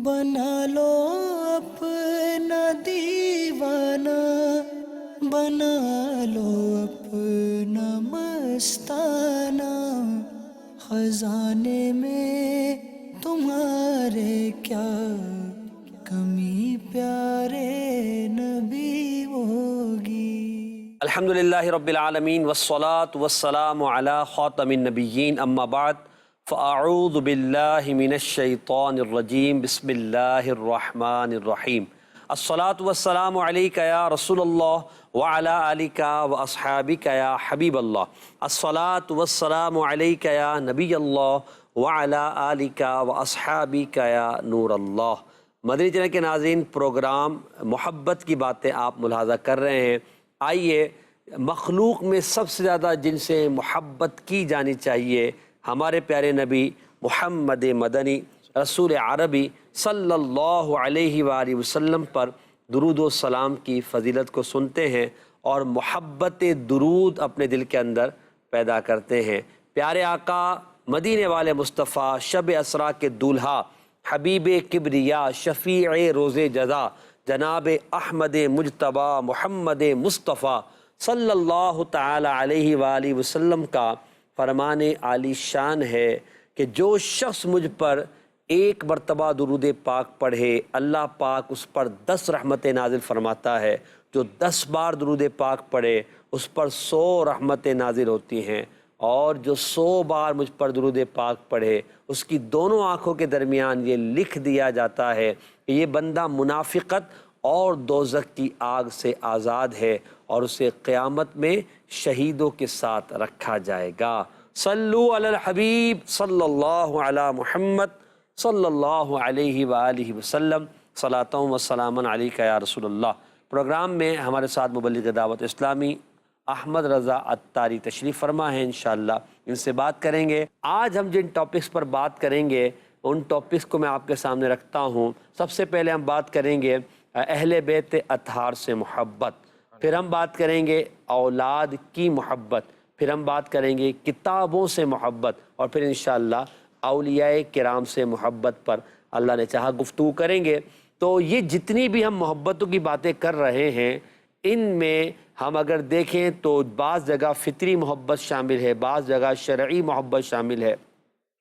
بنا لو اپنا دیوانہ، بنا لو اپنا مستانہ، خزانے میں تمہارے کیا کمی پیارے نبی ہوگی۔ الحمدللہ رب العالمین والصلاة والسلام علی خاتم النبیین، اما بعد فاعوذ باللہ من الشیطان الرجیم، بسم اللہ الرحمن الرحیم۔ الصلاة والسلام علیک یا رسول اللہ وعلی آلک واصحابک یا حبیب اللہ۔ الصلاة والسلام علیک یا نبی اللہ وعلی آلک واصحابک یا نور اللہ۔ مدنی چینل کے ناظرین، پروگرام محبت کی باتیں آپ ملاحظہ کر رہے ہیں۔ آئیے، مخلوق میں سب سے زیادہ جن سے محبت کی جانی چاہیے ہمارے پیارے نبی محمد مدنی رسول عربی صلی اللہ علیہ وآلہ وسلم پر درود و سلام کی فضیلت کو سنتے ہیں اور محبت درود اپنے دل کے اندر پیدا کرتے ہیں۔ پیارے آقا مدینے والے مصطفیٰ، شب اسرا کے دولہا، حبیب کبریا، شفیع روز جزا، جناب احمد مجتبی محمد مصطفیٰ صلی اللہ تعالی علیہ وآلہ وسلم کا فرمان عالی شان ہے کہ جو شخص مجھ پر ایک مرتبہ درود پاک پڑھے، اللہ پاک اس پر 10 رحمتیں نازل فرماتا ہے۔ جو 10 بار درود پاک پڑھے اس پر 100 رحمتیں نازل ہوتی ہیں، اور جو 100 بار مجھ پر درود پاک پڑھے اس کی دونوں آنکھوں کے درمیان یہ لکھ دیا جاتا ہے کہ یہ بندہ منافقت اور دوزخ کی آگ سے آزاد ہے، اور اسے قیامت میں شہیدوں کے ساتھ رکھا جائے گا۔ صلو علی الحبیب صلی اللہ علی محمد صلی اللہ علیہ وآلہ وسلم، صلاۃ و سلام علیک یا رسول اللہ۔ پروگرام میں ہمارے ساتھ مبلغ دعوت اسلامی احمد رضا عطاری تشریف فرما ہے، انشاءاللہ ان سے بات کریں گے۔ آج ہم جن ٹاپکس پر بات کریں گے ان ٹاپکس کو میں آپ کے سامنے رکھتا ہوں۔ سب سے پہلے ہم بات کریں گے اہل بیت اطہار سے محبت، پھر ہم بات کریں گے اولاد کی محبت، پھر ہم بات کریں گے کتابوں سے محبت، اور پھر انشاءاللہ اولیاء کرام سے محبت پر اللہ نے چاہا گفتگو کریں گے۔ تو یہ جتنی بھی ہم محبتوں کی باتیں کر رہے ہیں، ان میں ہم اگر دیکھیں تو بعض جگہ فطری محبت شامل ہے، بعض جگہ شرعی محبت شامل ہے،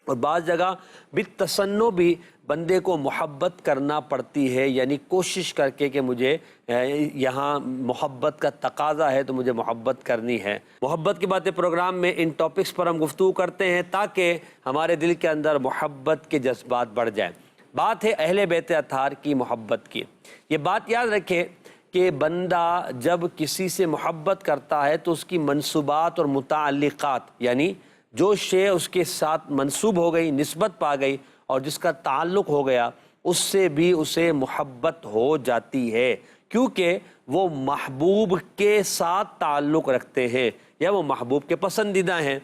اور بعض جگہ بالتصنع بھی بندے کو محبت کرنا پڑتی ہے، یعنی کوشش کر کے کہ مجھے یہاں محبت کا تقاضا ہے تو مجھے محبت کرنی ہے۔ محبت کی باتیں پروگرام میں ان ٹاپکس پر ہم گفتگو کرتے ہیں تاکہ ہمارے دل کے اندر محبت کے جذبات بڑھ جائیں۔ بات ہے اہل بیت اطہار کی محبت کی۔ یہ بات یاد رکھیں کہ بندہ جب کسی سے محبت کرتا ہے تو اس کی منصوبات اور متعلقات، یعنی جو شے اس کے ساتھ منسوب ہو گئی، نسبت پا گئی، اور جس کا تعلق ہو گیا، اس سے بھی اسے محبت ہو جاتی ہے، کیونکہ وہ محبوب کے ساتھ تعلق رکھتے ہیں یا وہ محبوب کے پسندیدہ ہیں۔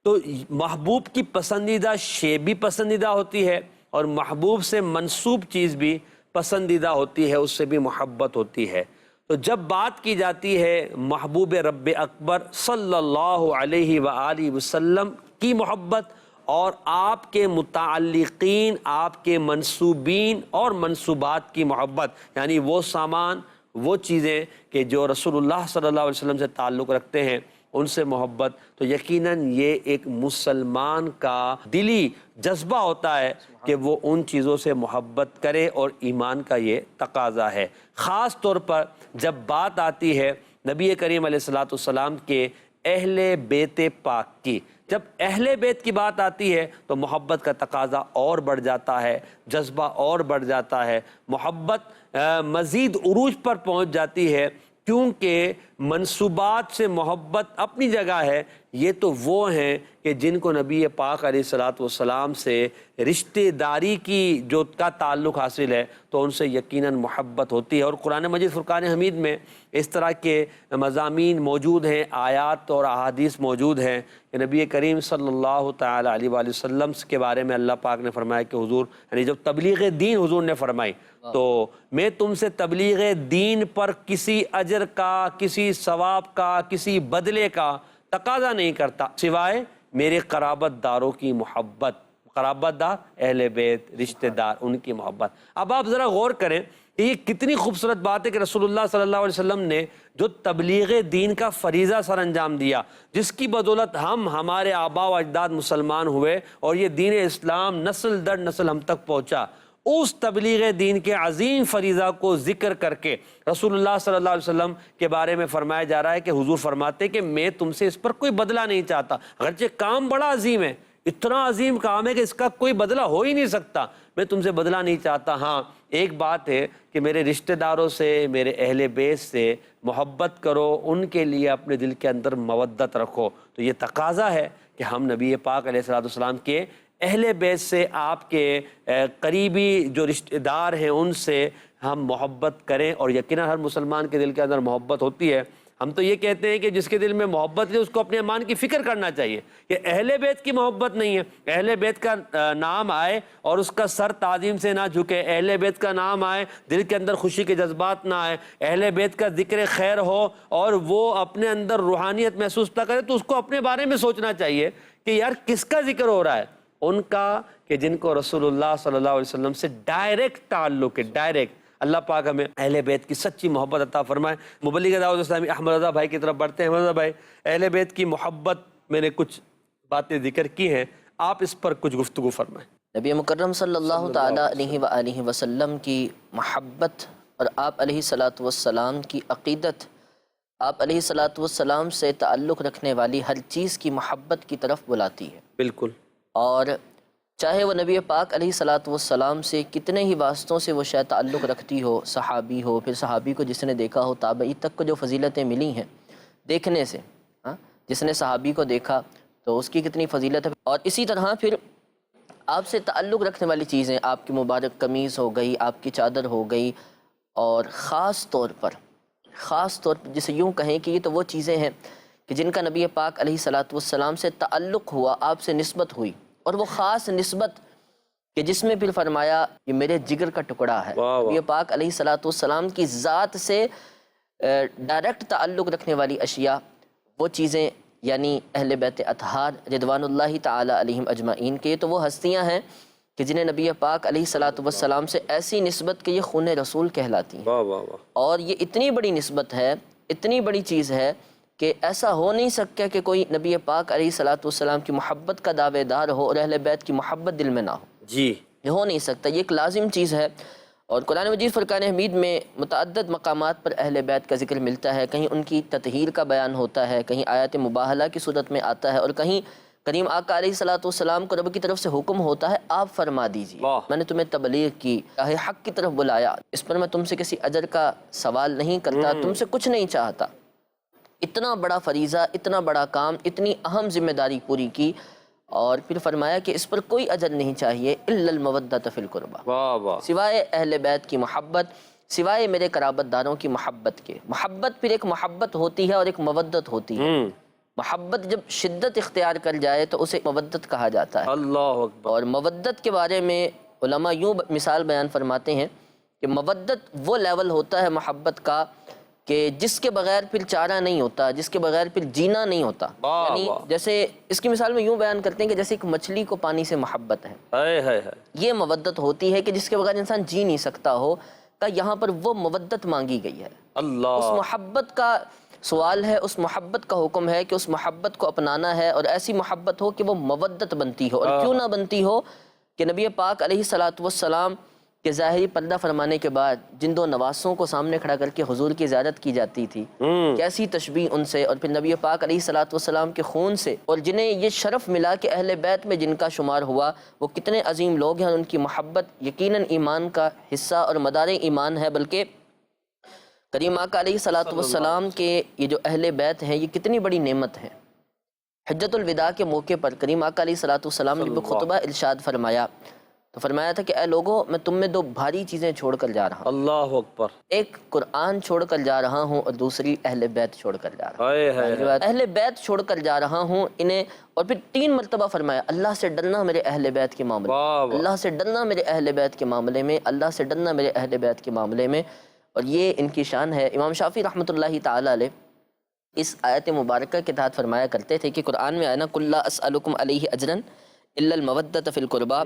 تو محبوب کی پسندیدہ شے بھی پسندیدہ ہوتی ہے، اور محبوب سے منسوب چیز بھی پسندیدہ ہوتی ہے، اس سے بھی محبت ہوتی ہے۔ تو جب بات کی جاتی ہے محبوب رب اکبر صلی اللہ علیہ وآلہ وسلم کی محبت، اور آپ کے متعلقین، آپ کے منسوبین اور منسوبات کی محبت، یعنی وہ سامان، وہ چیزیں کہ جو رسول اللہ صلی اللہ علیہ وسلم سے تعلق رکھتے ہیں، ان سے محبت، تو یقیناً یہ ایک مسلمان کا دلی جذبہ ہوتا ہے کہ وہ ان چیزوں سے محبت کرے، اور ایمان کا یہ تقاضا ہے۔ خاص طور پر جب بات آتی ہے نبی کریم علیہ السلام کے اہل بیت پاک کی، جب اہل بیت کی بات آتی ہے تو محبت کا تقاضا اور بڑھ جاتا ہے، جذبہ اور بڑھ جاتا ہے، محبت مزید عروج پر پہنچ جاتی ہے، کیونکہ منصوبات سے محبت اپنی جگہ ہے، یہ تو وہ ہیں کہ جن کو نبی پاک علیہ السلام سے رشتہ داری کی جو کا تعلق حاصل ہے تو ان سے یقیناً محبت ہوتی ہے۔ اور قرآن مجید فرقان حمید میں اس طرح کے مضامین موجود ہیں، آیات اور احادیث موجود ہیں کہ نبی کریم صلی اللہ تعالی علیہ وآلہ وسلم کے بارے میں اللہ پاک نے فرمایا کہ حضور، یعنی جب تبلیغ دین حضور نے فرمائی تو میں تم سے تبلیغ دین پر کسی اجر کا، کسی ثواب کا، کسی بدلے کا تقاضا نہیں کرتا سوائے میرے قرابت داروں کی محبت۔ قرابت دار، اہل بیت، رشتہ دار، ان کی محبت۔ اب آپ ذرا غور کریں کہ یہ کتنی خوبصورت بات ہے کہ رسول اللہ صلی اللہ علیہ وسلم نے جو تبلیغ دین کا فریضہ سر انجام دیا، جس کی بدولت ہمارے آباء و اجداد مسلمان ہوئے اور یہ دین اسلام نسل در نسل ہم تک پہنچا، اس تبلیغ دین کے عظیم فریضہ کو ذکر کر کے رسول اللہ صلی اللہ علیہ وسلم کے بارے میں فرمایا جا رہا ہے کہ حضور فرماتے ہیں کہ میں تم سے اس پر کوئی بدلہ نہیں چاہتا، اگرچہ کام بڑا عظیم ہے، اتنا عظیم کام ہے کہ اس کا کوئی بدلہ ہو ہی نہیں سکتا، میں تم سے بدلہ نہیں چاہتا، ہاں ایک بات ہے کہ میرے رشتہ داروں سے، میرے اہل بیت سے محبت کرو، ان کے لیے اپنے دل کے اندر مودت رکھو۔ تو یہ تقاضا ہے کہ ہم نبی پاک علیہ السلام کے اہل بیت سے، آپ کے قریبی جو رشتہ دار ہیں ان سے ہم محبت کریں، اور یقیناً ہر مسلمان کے دل کے اندر محبت ہوتی ہے۔ ہم تو یہ کہتے ہیں کہ جس کے دل میں محبت ہے اس کو اپنے ایمان کی فکر کرنا چاہیے۔ یہ اہل بیت کی محبت نہیں ہے، اہل بیت کا نام آئے اور اس کا سر تعظیم سے نہ جھکے، اہل بیت کا نام آئے دل کے اندر خوشی کے جذبات نہ آئے، اہل بیت کا ذکر خیر ہو اور وہ اپنے اندر روحانیت محسوس نہ کرے، تو اس کو اپنے بارے میں سوچنا چاہیے کہ یار کس کا ذکر ہو رہا ہے؟ ان کا کہ جن کو رسول اللہ صلی اللہ علیہ وسلم سے ڈائریکٹ تعلق ہے، ڈائریکٹ۔ اللہ پاک ہمیں اہل بیت کی سچی محبت عطا فرمائے۔ مبلغ دعوت اسلامی احمد رضا بھائی کی طرف بڑھتے ہیں۔ احمد رضا بھائی، اہل بیت کی محبت میں نے کچھ باتیں ذکر کی ہیں، آپ اس پر کچھ گفتگو فرمائیں۔ نبی مکرم صلی اللہ تعالیٰ علیہ وآلہ وسلم کی محبت اور آپ علیہ الصلاۃ والسلام کی عقیدت، آپ علیہ الصلاۃ والسلام سے تعلق رکھنے والی ہر چیز کی محبت کی طرف بلاتی ہے۔ بالکل۔ اور چاہے وہ نبی پاک علیہ الصلاۃ والسلام سے کتنے ہی واسطوں سے وہ شاید تعلق رکھتی ہو، صحابی ہو، پھر صحابی کو جس نے دیکھا ہو، تابعی تک کو جو فضیلتیں ملی ہیں دیکھنے سے، جس نے صحابی کو دیکھا تو اس کی کتنی فضیلت ہے۔ اور اسی طرح پھر آپ سے تعلق رکھنے والی چیزیں، آپ کی مبارک قمیص ہو گئی، آپ کی چادر ہو گئی، اور خاص طور پر جسے یوں کہیں کہ یہ تو وہ چیزیں ہیں کہ جن کا نبی پاک علیہ الصلاۃ والسلام سے تعلق ہوا، آپ سے نسبت ہوئی، اور وہ خاص نسبت کہ جس میں پھر فرمایا یہ میرے جگر کا ٹکڑا ہے۔ نبی پاک علیہ الصلاۃ والسلام کی ذات سے ڈائریکٹ تعلق رکھنے والی اشیاء، وہ چیزیں یعنی اہل بیت اطہار رضوان اللہ تعالی علیہم اجمعین کے، تو وہ ہستیاں ہیں کہ جنہیں نبی پاک علیہ الصلاۃ والسلام سے ایسی نسبت کہ یہ خون رسول کہلاتی ہیں۔ اور یہ اتنی بڑی نسبت ہے، اتنی بڑی چیز ہے کہ ایسا ہو نہیں سکتا کہ کوئی نبی پاک علیہ الصلاۃ والسلام کی محبت کا دعوے دار ہو اور اہل بیت کی محبت دل میں نہ ہو۔ جی، یہ ہو نہیں سکتا، یہ ایک لازم چیز ہے۔ اور قرآن مجید فرقان حمید میں متعدد مقامات پر اہل بیت کا ذکر ملتا ہے، کہیں ان کی تطہیر کا بیان ہوتا ہے، کہیں آیات مباہلہ کی صورت میں آتا ہے، اور کہیں کریم آقا علیہ الصلاۃ والسلام کو رب کی طرف سے حکم ہوتا ہے آپ فرما دیجیے میں نے تمہیں تبلیغ کی، راہ حق کی طرف بلایا، اس پر میں تم سے کسی اجر کا سوال نہیں کرتا، تم سے کچھ نہیں چاہتا۔ اتنا بڑا فریضہ، اتنا بڑا کام، اتنی اہم ذمہ داری پوری کی، اور پھر فرمایا کہ اس پر کوئی اجر نہیں چاہیے الا المودۃ فی القربہ، سوائے اہل بیت کی محبت، سوائے میرے قرابت داروں کی محبت کے۔ محبت پھر ایک محبت ہوتی ہے اور ایک مودت ہوتی ہے۔ محبت جب شدت اختیار کر جائے تو اسے مودت کہا جاتا ہے۔ اللہ اکبر۔ اور مودت کے بارے میں علماء یوں مثال بیان فرماتے ہیں کہ مودت وہ لیول ہوتا ہے محبت کا کہ جس کے بغیر پھر چارہ نہیں ہوتا، جس کے بغیر پھر جینا نہیں ہوتا۔ یعنی جیسے اس کی مثال میں یوں بیان کرتے ہیں کہ جیسے ایک مچھلی کو پانی سے محبت ہے، یہ مودت ہوتی ہے کہ جس کے بغیر انسان جی نہیں سکتا ہو، کہ یہاں پر وہ مودت مانگی گئی ہے۔ اللہ، اس محبت کا سوال ہے، اس محبت کا حکم ہے کہ اس محبت کو اپنانا ہے، اور ایسی محبت ہو کہ وہ مودت بنتی ہو۔ اور کیوں نہ بنتی ہو کہ نبی پاک علیہ الصلاۃ والسلام کہ ظاہری پردہ فرمانے کے بعد جن دو نواسوں کو سامنے کھڑا کر کے حضور کی زیارت کی جاتی تھی، کیسی تشبیہ ان سے، اور پھر نبی پاک علیہ الصلاۃ والسلام کے خون سے، اور جنہیں یہ شرف ملا کہ اہل بیت میں جن کا شمار ہوا وہ کتنے عظیم لوگ ہیں، ان کی محبت یقیناً ایمان کا حصہ اور مدار ایمان ہے۔ بلکہ کریم آقا علیہ الصلاۃ والسلام کے یہ جو اہل بیت ہیں یہ کتنی بڑی نعمت ہے۔ حجۃ الوداع کے موقع پر کریم آقا علیہ الصلاۃ والسلام نے خطبہ ارشاد فرمایا تو فرمایا تھا کہ اے لوگوں، میں تم میں دو بھاری چیزیں چھوڑ کر جا رہا ہوں، اللہ اکبر، ایک قرآن چھوڑ کر جا رہا ہوں اور دوسری اہل بیت چھوڑ کر جا رہا ہوں۔ اہل بیت چھوڑ کر جا رہا ہوں انہیں، اور پھر 3 مرتبہ فرمایا اللہ سے ڈرنا میرے اہل بیت کے معاملے میں، اللہ سے ڈرنا میرے اہل بیت کے معاملے میں، اللہ سے ڈرنا میرے اہل بیت کے معاملے میں۔ اور یہ ان کی شان ہے۔ امام شافعی رحمۃ اللہ تعالی علیہ اس آیت مبارکہ کے تحت فرمایا کرتے تھے کہ قرآن میں آیا نا قُل لا اسألکم علیہ اجرا الا المودۃ فی القربہ،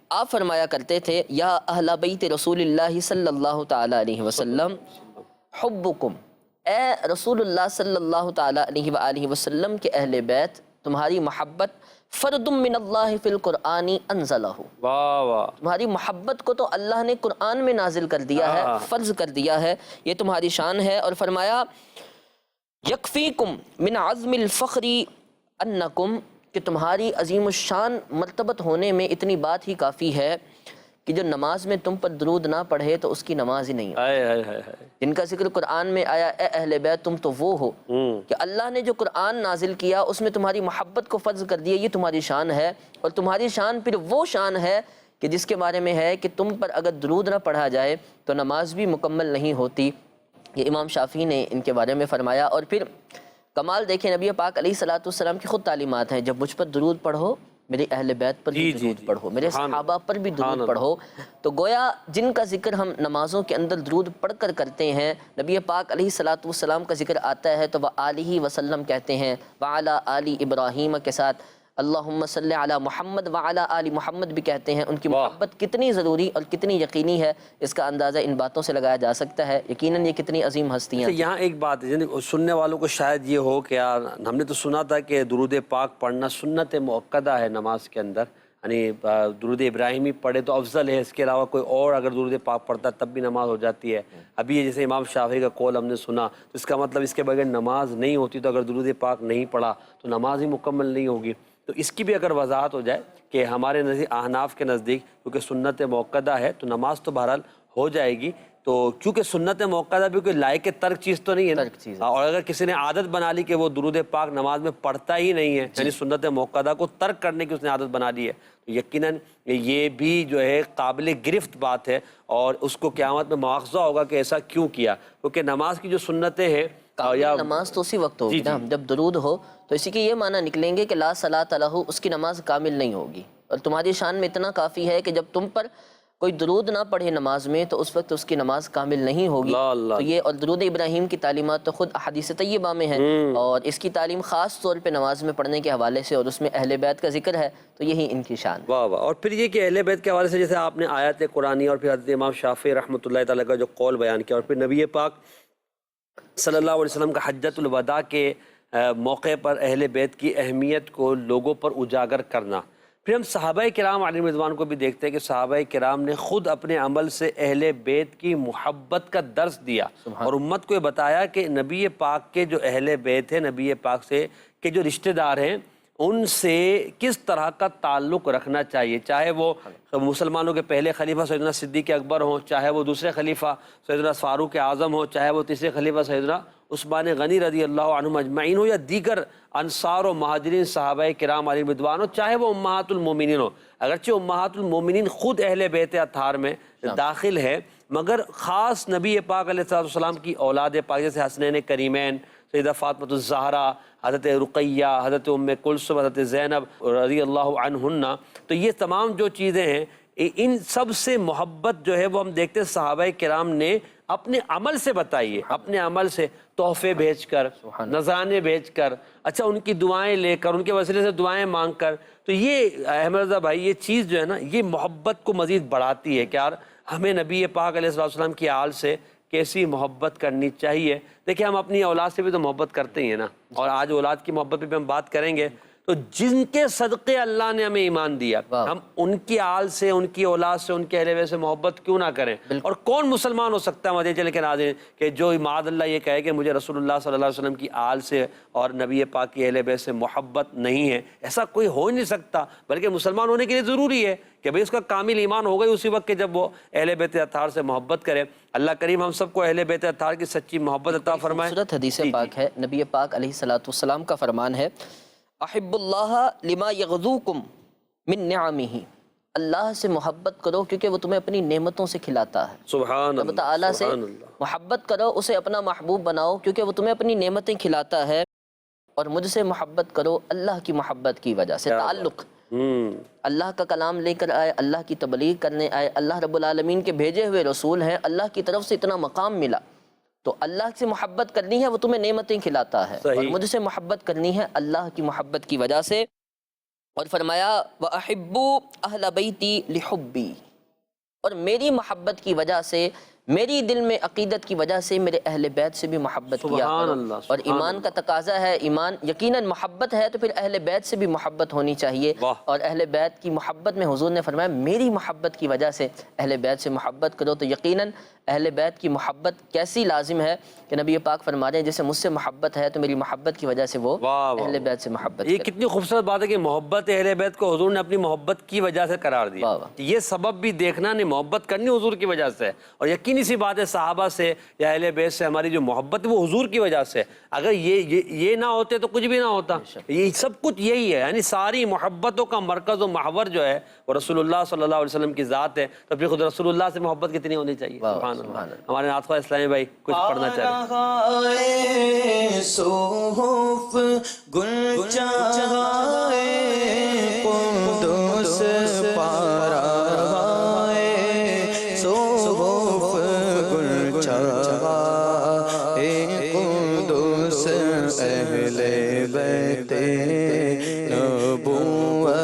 آپ فرمایا کرتے تھے یا اہل بیت رسول اللہ صلی اللہ تعالی علیہ وسلم حبکم، اے رسول اللہ صلی اللہ تعالی علیہ وآلہ وسلم کے اہل بیت، تمہاری محبت فرد من اللہ فی القرآن انزلہ، واہ واہ، تمہاری محبت کو تو اللہ نے قرآن میں نازل کر دیا ہے، فرض کر دیا ہے، یہ تمہاری شان ہے۔ اور فرمایا یکفیکم من عظم الفخر انکم، کہ تمہاری عظیم الشان مرتبت ہونے میں اتنی بات ہی کافی ہے کہ جو نماز میں تم پر درود نہ پڑھے تو اس کی نماز ہی نہیں ہے۔ جن کا ذکر قرآن میں آیا اے اہل بیت تم تو وہ ہو کہ اللہ نے جو قرآن نازل کیا اس میں تمہاری محبت کو فرض کر دیا، یہ تمہاری شان ہے۔ اور تمہاری شان پھر وہ شان ہے کہ جس کے بارے میں ہے کہ تم پر اگر درود نہ پڑھا جائے تو نماز بھی مکمل نہیں ہوتی، یہ امام شافعی نے ان کے بارے میں فرمایا۔ اور پھر کمال دیکھیں، نبی پاک علیہ الصلوۃ والسلام کی خود تعلیمات ہیں، جب مجھ پر درود پڑھو میرے اہل بیت پر بھی درود پڑھو، میرے صحابہ پر بھی درود پڑھو۔ تو گویا جن کا ذکر ہم نمازوں کے اندر درود پڑھ کر کرتے ہیں، نبی پاک علیہ الصلوۃ والسلام کا ذکر آتا ہے تو وآلہ وسلم کہتے ہیں، وعلی آل ابراہیم کے ساتھ اللہم صلی علی محمد وعلی آل محمد بھی کہتے ہیں۔ ان کی محبت کتنی ضروری اور کتنی یقینی ہے اس کا اندازہ ان باتوں سے لگایا جا سکتا ہے، یقیناً یہ کتنی عظیم ہستیاں ہیں۔ یہاں ایک بات ہے، سننے والوں کو شاید یہ ہو کہ یار ہم نے تو سنا تھا کہ درود پاک پڑھنا سنت مؤکدہ ہے نماز کے اندر، یعنی درود ابراہیمی پڑھے تو افضل ہے، اس کے علاوہ کوئی اور اگر درود پاک پڑھتا ہے تب بھی نماز ہو جاتی ہے۔ ابھی یہ جیسے امام شافعی کا قول ہم نے سنا تو اس کا مطلب اس کے بغیر نماز نہیں ہوتی، تو اگر درود پاک نہیں پڑھا تو نماز ہی مکمل نہیں ہوگی۔ تو اس کی بھی اگر وضاحت ہو جائے کہ ہمارے نزدیک احناف کے نزدیک کیونکہ سنت موقدہ ہے تو نماز تو بہرحال ہو جائے گی، تو کیونکہ سنت موقدہ بھی کوئی لائق ترک چیز تو نہیں ہے نا، اور اگر کسی نے عادت بنا لی کہ وہ درود پاک نماز میں پڑھتا ہی نہیں ہے، یعنی سنت موقدہ کو ترک کرنے کی اس نے عادت بنا لی ہے، تو یقیناً یہ بھی جو ہے قابل گرفت بات ہے، اور اس کو قیامت میں مواخذہ ہوگا کہ ایسا کیوں کیا، کیونکہ نماز کی جو سنتیں ہیں نماز تو اسی وقت ہوگی نا جب درود ہو، تو اسی کے یہ معنی نکلیں گے کہ لا صلاۃ لہ، اس کی نماز کامل نہیں ہوگی۔ اور تمہاری شان میں اتنا کافی ہے کہ جب تم پر کوئی درود نہ پڑھے نماز میں تو اس وقت اس کی نماز کامل نہیں ہوگی۔ تو یہ اور درود ابراہیم کی تعلیمات تو خود احادیث طیبہ میں ہیں، اور اس کی تعلیم خاص طور پہ نماز میں پڑھنے کے حوالے سے، اور اس میں اہل بیت کا ذکر ہے، تو یہی ان کی شان ہے۔ واہ واہ۔ اور پھر یہ کہ اہل بیت کے حوالے سے جیسے آپ نے آیات قرآنی اور پھر حضرت امام شافعی رحمۃ اللہ تعالیٰ کا جو قول بیان کیا، اور پھر نبی پاک صلی اللہ علیہ وسلم کا حجۃ الوداع کے موقع پر اہل بیت کی اہمیت کو لوگوں پر اجاگر کرنا، پھر ہم صحابہ کرام علیہ رضوان کو بھی دیکھتے ہیں کہ صحابہ کرام نے خود اپنے عمل سے اہل بیت کی محبت کا درس دیا، اور امت کو یہ بتایا کہ نبی پاک کے جو اہل بیت ہیں، نبی پاک سے کے جو رشتہ دار ہیں، ان سے کس طرح کا تعلق رکھنا چاہیے، چاہے وہ مسلمانوں کے پہلے خلیفہ سیدنا صدیق اکبر ہوں، چاہے وہ دوسرے خلیفہ سیدنا فاروق اعظم ہوں، چاہے وہ تیسرے خلیفہ سیدنا عثمان غنی رضی اللہ عنہم اجمعین ہو، یا دیگر انصار و مہاجرین صحابہ کرام علیہ رضوان ہو، چاہے وہ امہات المومنین ہو۔ اگرچہ امہات المومنین خود اہل بیت اطہار میں داخل ہے، مگر خاص نبی پاک علیہ السلام کی اولاد پاک جیسے حسنین کریمین، سیدہ فاطمۃ الزہرا، حضرت رقیہ، حضرت ام کلثوم، حضرت زینب رضی اللہ عنہن، تو یہ تمام جو چیزیں ہیں ان سب سے محبت جو ہے وہ ہم دیکھتے ہیں صحابہ کرام نے اپنے عمل سے بتائی ہے، اپنے عمل سے تحفے بھیج کر، نذرانے بھیج کر، اچھا ان کی دعائیں لے کر، ان کے وسیلے سے دعائیں مانگ کر، تو یہ احمد رضا بھائی یہ چیز جو ہے نا یہ محبت کو مزید بڑھاتی ہے کہ یار ہمیں نبی پاک علیہ السلام کی آل سے کیسی محبت کرنی چاہیے۔ دیکھیں ہم اپنی اولاد سے بھی تو محبت کرتے ہی ہیں نا، اور آج اولاد کی محبت پہ بھی ہم بات کریں گے، تو جن کے صدقے اللہ نے ہمیں ایمان دیا، ہم ان کی آل سے، ان کی اولاد سے، ان کے اہل بیت سے محبت کیوں نہ کریں؟ اور کون مسلمان ہو سکتا ہے مدینہ چلے کے ناظرین کہ جو معاذ اللہ یہ کہے کہ مجھے رسول اللہ صلی اللہ علیہ وسلم کی آل سے اور نبی پاک کی اہل بیت سے محبت نہیں ہے؟ ایسا کوئی ہو ہی نہیں سکتا، بلکہ مسلمان ہونے کے لیے ضروری ہے کہ بھئی اس کا کامل ایمان ہوگا ہی اسی وقت کہ جب وہ اہل بیت اطہار سے محبت کرے۔ اللہ کریم ہم سب کو اہل بیت اطہار کی سچی محبت عطا فرمائے۔ خوبصورت حدیث پاک ہے، نبی پاک علیہ الصلوۃ والسلام کا فرمان ہے، احب اللہ لما یغذوکم من نعمہ، اللہ سے محبت کرو کیونکہ وہ تمہیں اپنی نعمتوں سے کھلاتا ہے۔ سبحان رب تعالیٰ سے محبت کرو، اسے اپنا محبوب بناؤ کیونکہ وہ تمہیں اپنی نعمتیں کھلاتا ہے، اور مجھ سے محبت کرو اللہ کی محبت کی وجہ سے۔ تعلق اللہ کا کلام لے کر آئے، اللہ کی تبلیغ کرنے آئے، اللہ رب العالمین کے بھیجے ہوئے رسول ہیں، اللہ کی طرف سے اتنا مقام ملا، تو اللہ سے محبت کرنی ہے، وہ تمہیں نعمتیں کھلاتا ہے، اور مجھ سے محبت کرنی ہے اللہ کی محبت کی وجہ سے۔ اور فرمایا وَأَحِبُّوا أَهْلَ بَيْتِي لِحُبِّي، اور میری محبت کی وجہ سے، میری دل میں عقیدت کی وجہ سے میرے اہل بیت سے بھی محبت کیا سبحان کرو۔ اللہ، اور سبحان ایمان کا تقاضا ہے، ایمان یقیناً محبت ہے تو پھر اہل بیت سے بھی محبت ہونی چاہیے۔ واہ۔ اور اہل بیت کی محبت میں حضور نے فرمایا میری محبت کی وجہ سے اہل بیت سے محبت کرو، تو یقیناً اہل بیت کی محبت کیسی لازم ہے کہ نبی پاک فرما رہے ہیں جیسے مجھ سے محبت ہے تو میری محبت کی وجہ سے وہ واہ واہ اہل بیت سے محبت یہ کرے۔ کتنی خوبصورت بات ہے کہ محبت اہل بیت کو حضور نے اپنی محبت کی وجہ سے قرار دیا۔ واہ واہ۔ یہ سبب بھی دیکھنا نہیں، محبت کرنی حضور کی وجہ سے، اور یقینی سی بات ہے صحابہ سے یا اہل بیت سے ہماری جو محبت ہے وہ حضور کی وجہ سے، اگر یہ نہ ہوتے تو کچھ بھی نہ ہوتا۔ یہ سب کچھ یہی ہے، یعنی ساری محبتوں کا مرکز و محور جو ہے وہ رسول اللہ صلی اللہ علیہ وسلم کی ذات ہے، تو پھر خود رسول اللہ سے محبت کتنی ہونی چاہیے۔ سبحان اللہ۔ ہمارے نعت خواہ اسلامی بھائی کچھ پڑھنا چاہے۔ صحف گل چاہے قدس پارا صحف گل چاہے قدس اہل بیت نبوت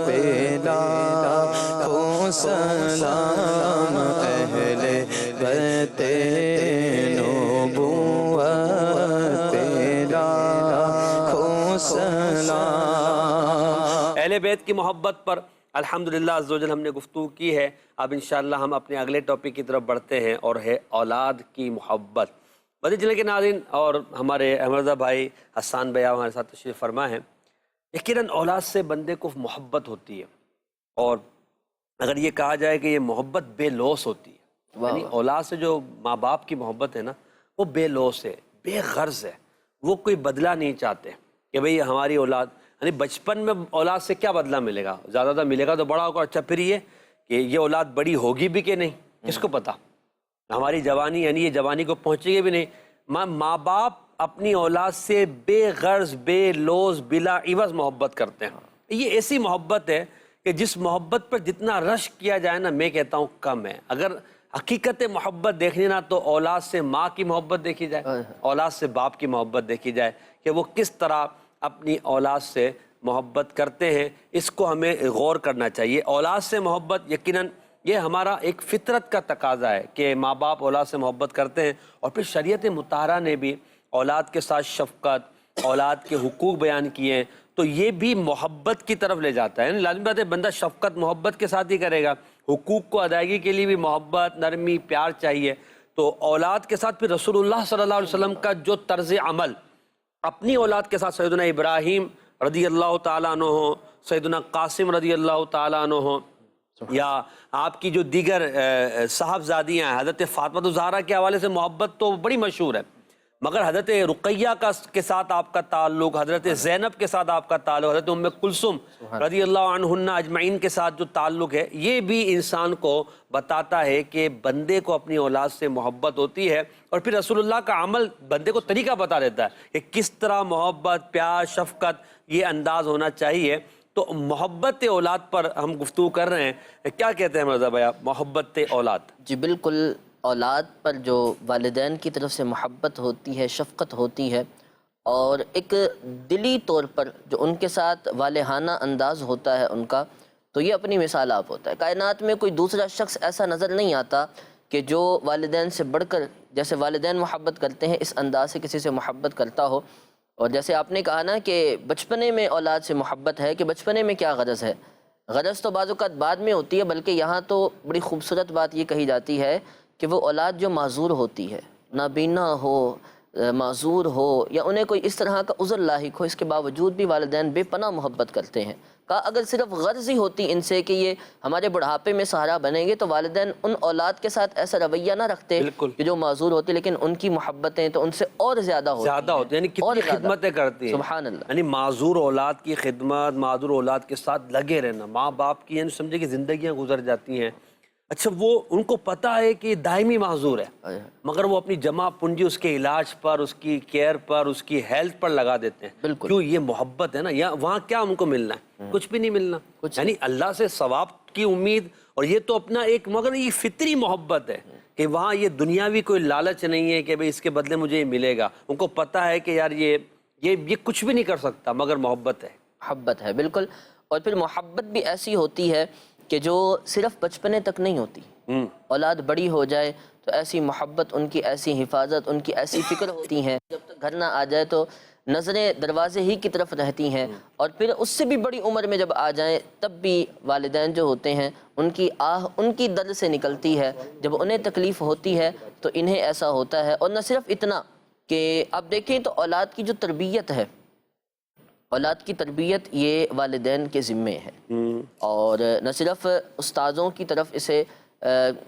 پہ لاکھوں سلام، اہل بیت نبوت پہ لاکھوں سلام۔ اہل بیت کی محبت پر الحمدللہ عز و جل ہم نے گفتگو کی ہے۔ اب انشاءاللہ ہم اپنے اگلے ٹاپک کی طرف بڑھتے ہیں اور ہے اولاد کی محبت۔ مدنی چینل کے ناظرین اور ہمارے احمد رضا بھائی، حسان بھیا ہمارے ساتھ تشریف فرما ہے۔ یقیناً اولاد سے بندے کو محبت ہوتی ہے، اور اگر یہ کہا جائے کہ یہ محبت بے لوث ہوتی ہے، یعنی اولاد سے جو ماں باپ کی محبت ہے نا وہ بے لوث ہے، بے غرض ہے، وہ کوئی بدلہ نہیں چاہتے کہ بھئی ہماری اولاد، یعنی بچپن میں اولاد سے کیا بدلہ ملے گا، زیادہ تر ملے گا تو بڑا ہوگا، اچھا پھر یہ کہ یہ اولاد بڑی ہوگی بھی کہ نہیں، کس کو پتا، ہماری جوانی یعنی یہ جوانی کو پہنچے گی بھی نہیں۔ ماں باپ اپنی اولاد سے بے غرض، بے لوث، بلا عوض محبت کرتے ہیں۔ یہ ایسی محبت ہے کہ جس محبت پر جتنا رشک کیا جائے نا میں کہتا ہوں کم ہے۔ اگر حقیقت محبت دیکھنی نا تو اولاد سے ماں کی محبت دیکھی جائے، اولاد سے باپ کی محبت دیکھی جائے کہ وہ کس طرح اپنی اولاد سے محبت کرتے ہیں، اس کو ہمیں غور کرنا چاہیے۔ اولاد سے محبت یقیناً یہ ہمارا ایک فطرت کا تقاضا ہے کہ ماں باپ اولاد سے محبت کرتے ہیں، اور پھر شریعت مطہرہ نے بھی اولاد کے ساتھ شفقت، اولاد کے حقوق بیان کیے ہیں، تو یہ بھی محبت کی طرف لے جاتا ہے۔ لازمی بات ہے بندہ شفقت محبت کے ساتھ ہی کرے گا، حقوق کو ادائیگی کے لیے بھی محبت، نرمی، پیار چاہیے۔ تو اولاد کے ساتھ پھر رسول اللہ صلی اللہ علیہ وسلم کا جو طرز عمل اپنی اولاد کے ساتھ، سیدنا ابراہیم رضی اللہ تعالیٰ عنہ ہو، سیدنا قاسم رضی اللہ تعالیٰ عنہ ہو، یا آپ کی جو دیگر صاحبزادیاں ہیں، حضرت فاطمہ الزہرا کے حوالے سے محبت تو بڑی مشہور ہے، مگر حضرت رقیہ کے ساتھ آپ کا تعلق، حضرت زینب کے ساتھ آپ کا تعلق، حضرت ام کلثوم رضی اللہ عنہن اجمعین کے ساتھ جو تعلق ہے، یہ بھی انسان کو بتاتا ہے کہ بندے کو اپنی اولاد سے محبت ہوتی ہے۔ اور پھر رسول اللہ کا عمل بندے کو طریقہ بتا دیتا ہے کہ کس طرح محبت، پیار، شفقت یہ انداز ہونا چاہیے۔ تو محبت اولاد پر ہم گفتگو کر رہے ہیں، کیا کہتے ہیں مرزا بھیا محبت اولاد؟ جی بالکل، اولاد پر جو والدین کی طرف سے محبت ہوتی ہے، شفقت ہوتی ہے، اور ایک دلی طور پر جو ان کے ساتھ والہانہ انداز ہوتا ہے ان کا، تو یہ اپنی مثال آپ ہوتا ہے۔ کائنات میں کوئی دوسرا شخص ایسا نظر نہیں آتا کہ جو والدین سے بڑھ کر جیسے والدین محبت کرتے ہیں اس انداز سے کسی سے محبت کرتا ہو۔ اور جیسے آپ نے کہا نا کہ بچپنے میں اولاد سے محبت ہے، کہ بچپنے میں کیا غرض ہے، غرض تو بعض اوقات بعد میں ہوتی ہے، بلکہ یہاں تو بڑی خوبصورت بات یہ کہی جاتی ہے کہ وہ اولاد جو معذور ہوتی ہے، نابینا ہو، معذور ہو، یا انہیں کوئی اس طرح کا عذر لاحق ہو، اس کے باوجود بھی والدین بے پناہ محبت کرتے ہیں۔ کہا اگر صرف غرض ہی ہوتی ان سے کہ یہ ہمارے بڑھاپے میں سہارا بنیں گے تو والدین ان اولاد کے ساتھ ایسا رویہ نہ رکھتے کہ جو معذور ہوتی، لیکن ان کی محبتیں تو ان سے اور زیادہ ہوتی ہیں، یعنی کتنی خدمتیں کرتی ہیں، سبحان اللہ۔ یعنی معذور اولاد کی خدمت، معذور اولاد کے ساتھ لگے رہنا، ماں باپ کی یعنی سمجھے کہ زندگیاں گزر جاتی ہیں، اچھا وہ ان کو پتا ہے کہ دائمی معذور ہے، مگر وہ اپنی جمع پونجی اس کے علاج پر، اس کی کیئر پر، اس کی ہیلتھ پر لگا دیتے ہیں۔ کیوں؟ یہ محبت ہے نا، یا وہاں کیا ان کو ملنا ہے؟ کچھ بھی نہیں ملنا، یعنی اللہ سے ثواب کی امید، اور یہ تو اپنا ایک، مگر یہ فطری محبت ہے کہ وہاں یہ دنیاوی کوئی لالچ نہیں ہے کہ بھئی اس کے بدلے مجھے یہ ملے گا۔ ان کو پتا ہے کہ یار یہ کچھ بھی نہیں کر سکتا مگر محبت ہے، محبت ہے بالکل. اور پھر محبت بھی ایسی ہوتی ہے کہ جو صرف بچپنے تک نہیں ہوتی. اولاد بڑی ہو جائے تو ایسی محبت ان کی، ایسی حفاظت ان کی، ایسی فکر ہوتی ہیں، جب تک گھر نہ آ جائے تو نظریں دروازے ہی کی طرف رہتی ہیں. اور پھر اس سے بھی بڑی عمر میں جب آ جائیں تب بھی والدین جو ہوتے ہیں ان کی آہ ان کی دل سے نکلتی ہے. جب انہیں تکلیف ہوتی ہے تو انہیں ایسا ہوتا ہے. اور نہ صرف اتنا کہ اب دیکھیں تو اولاد کی جو تربیت ہے، اولاد کی تربیت یہ والدین کے ذمے ہے. اور نہ صرف استاذوں کی طرف اسے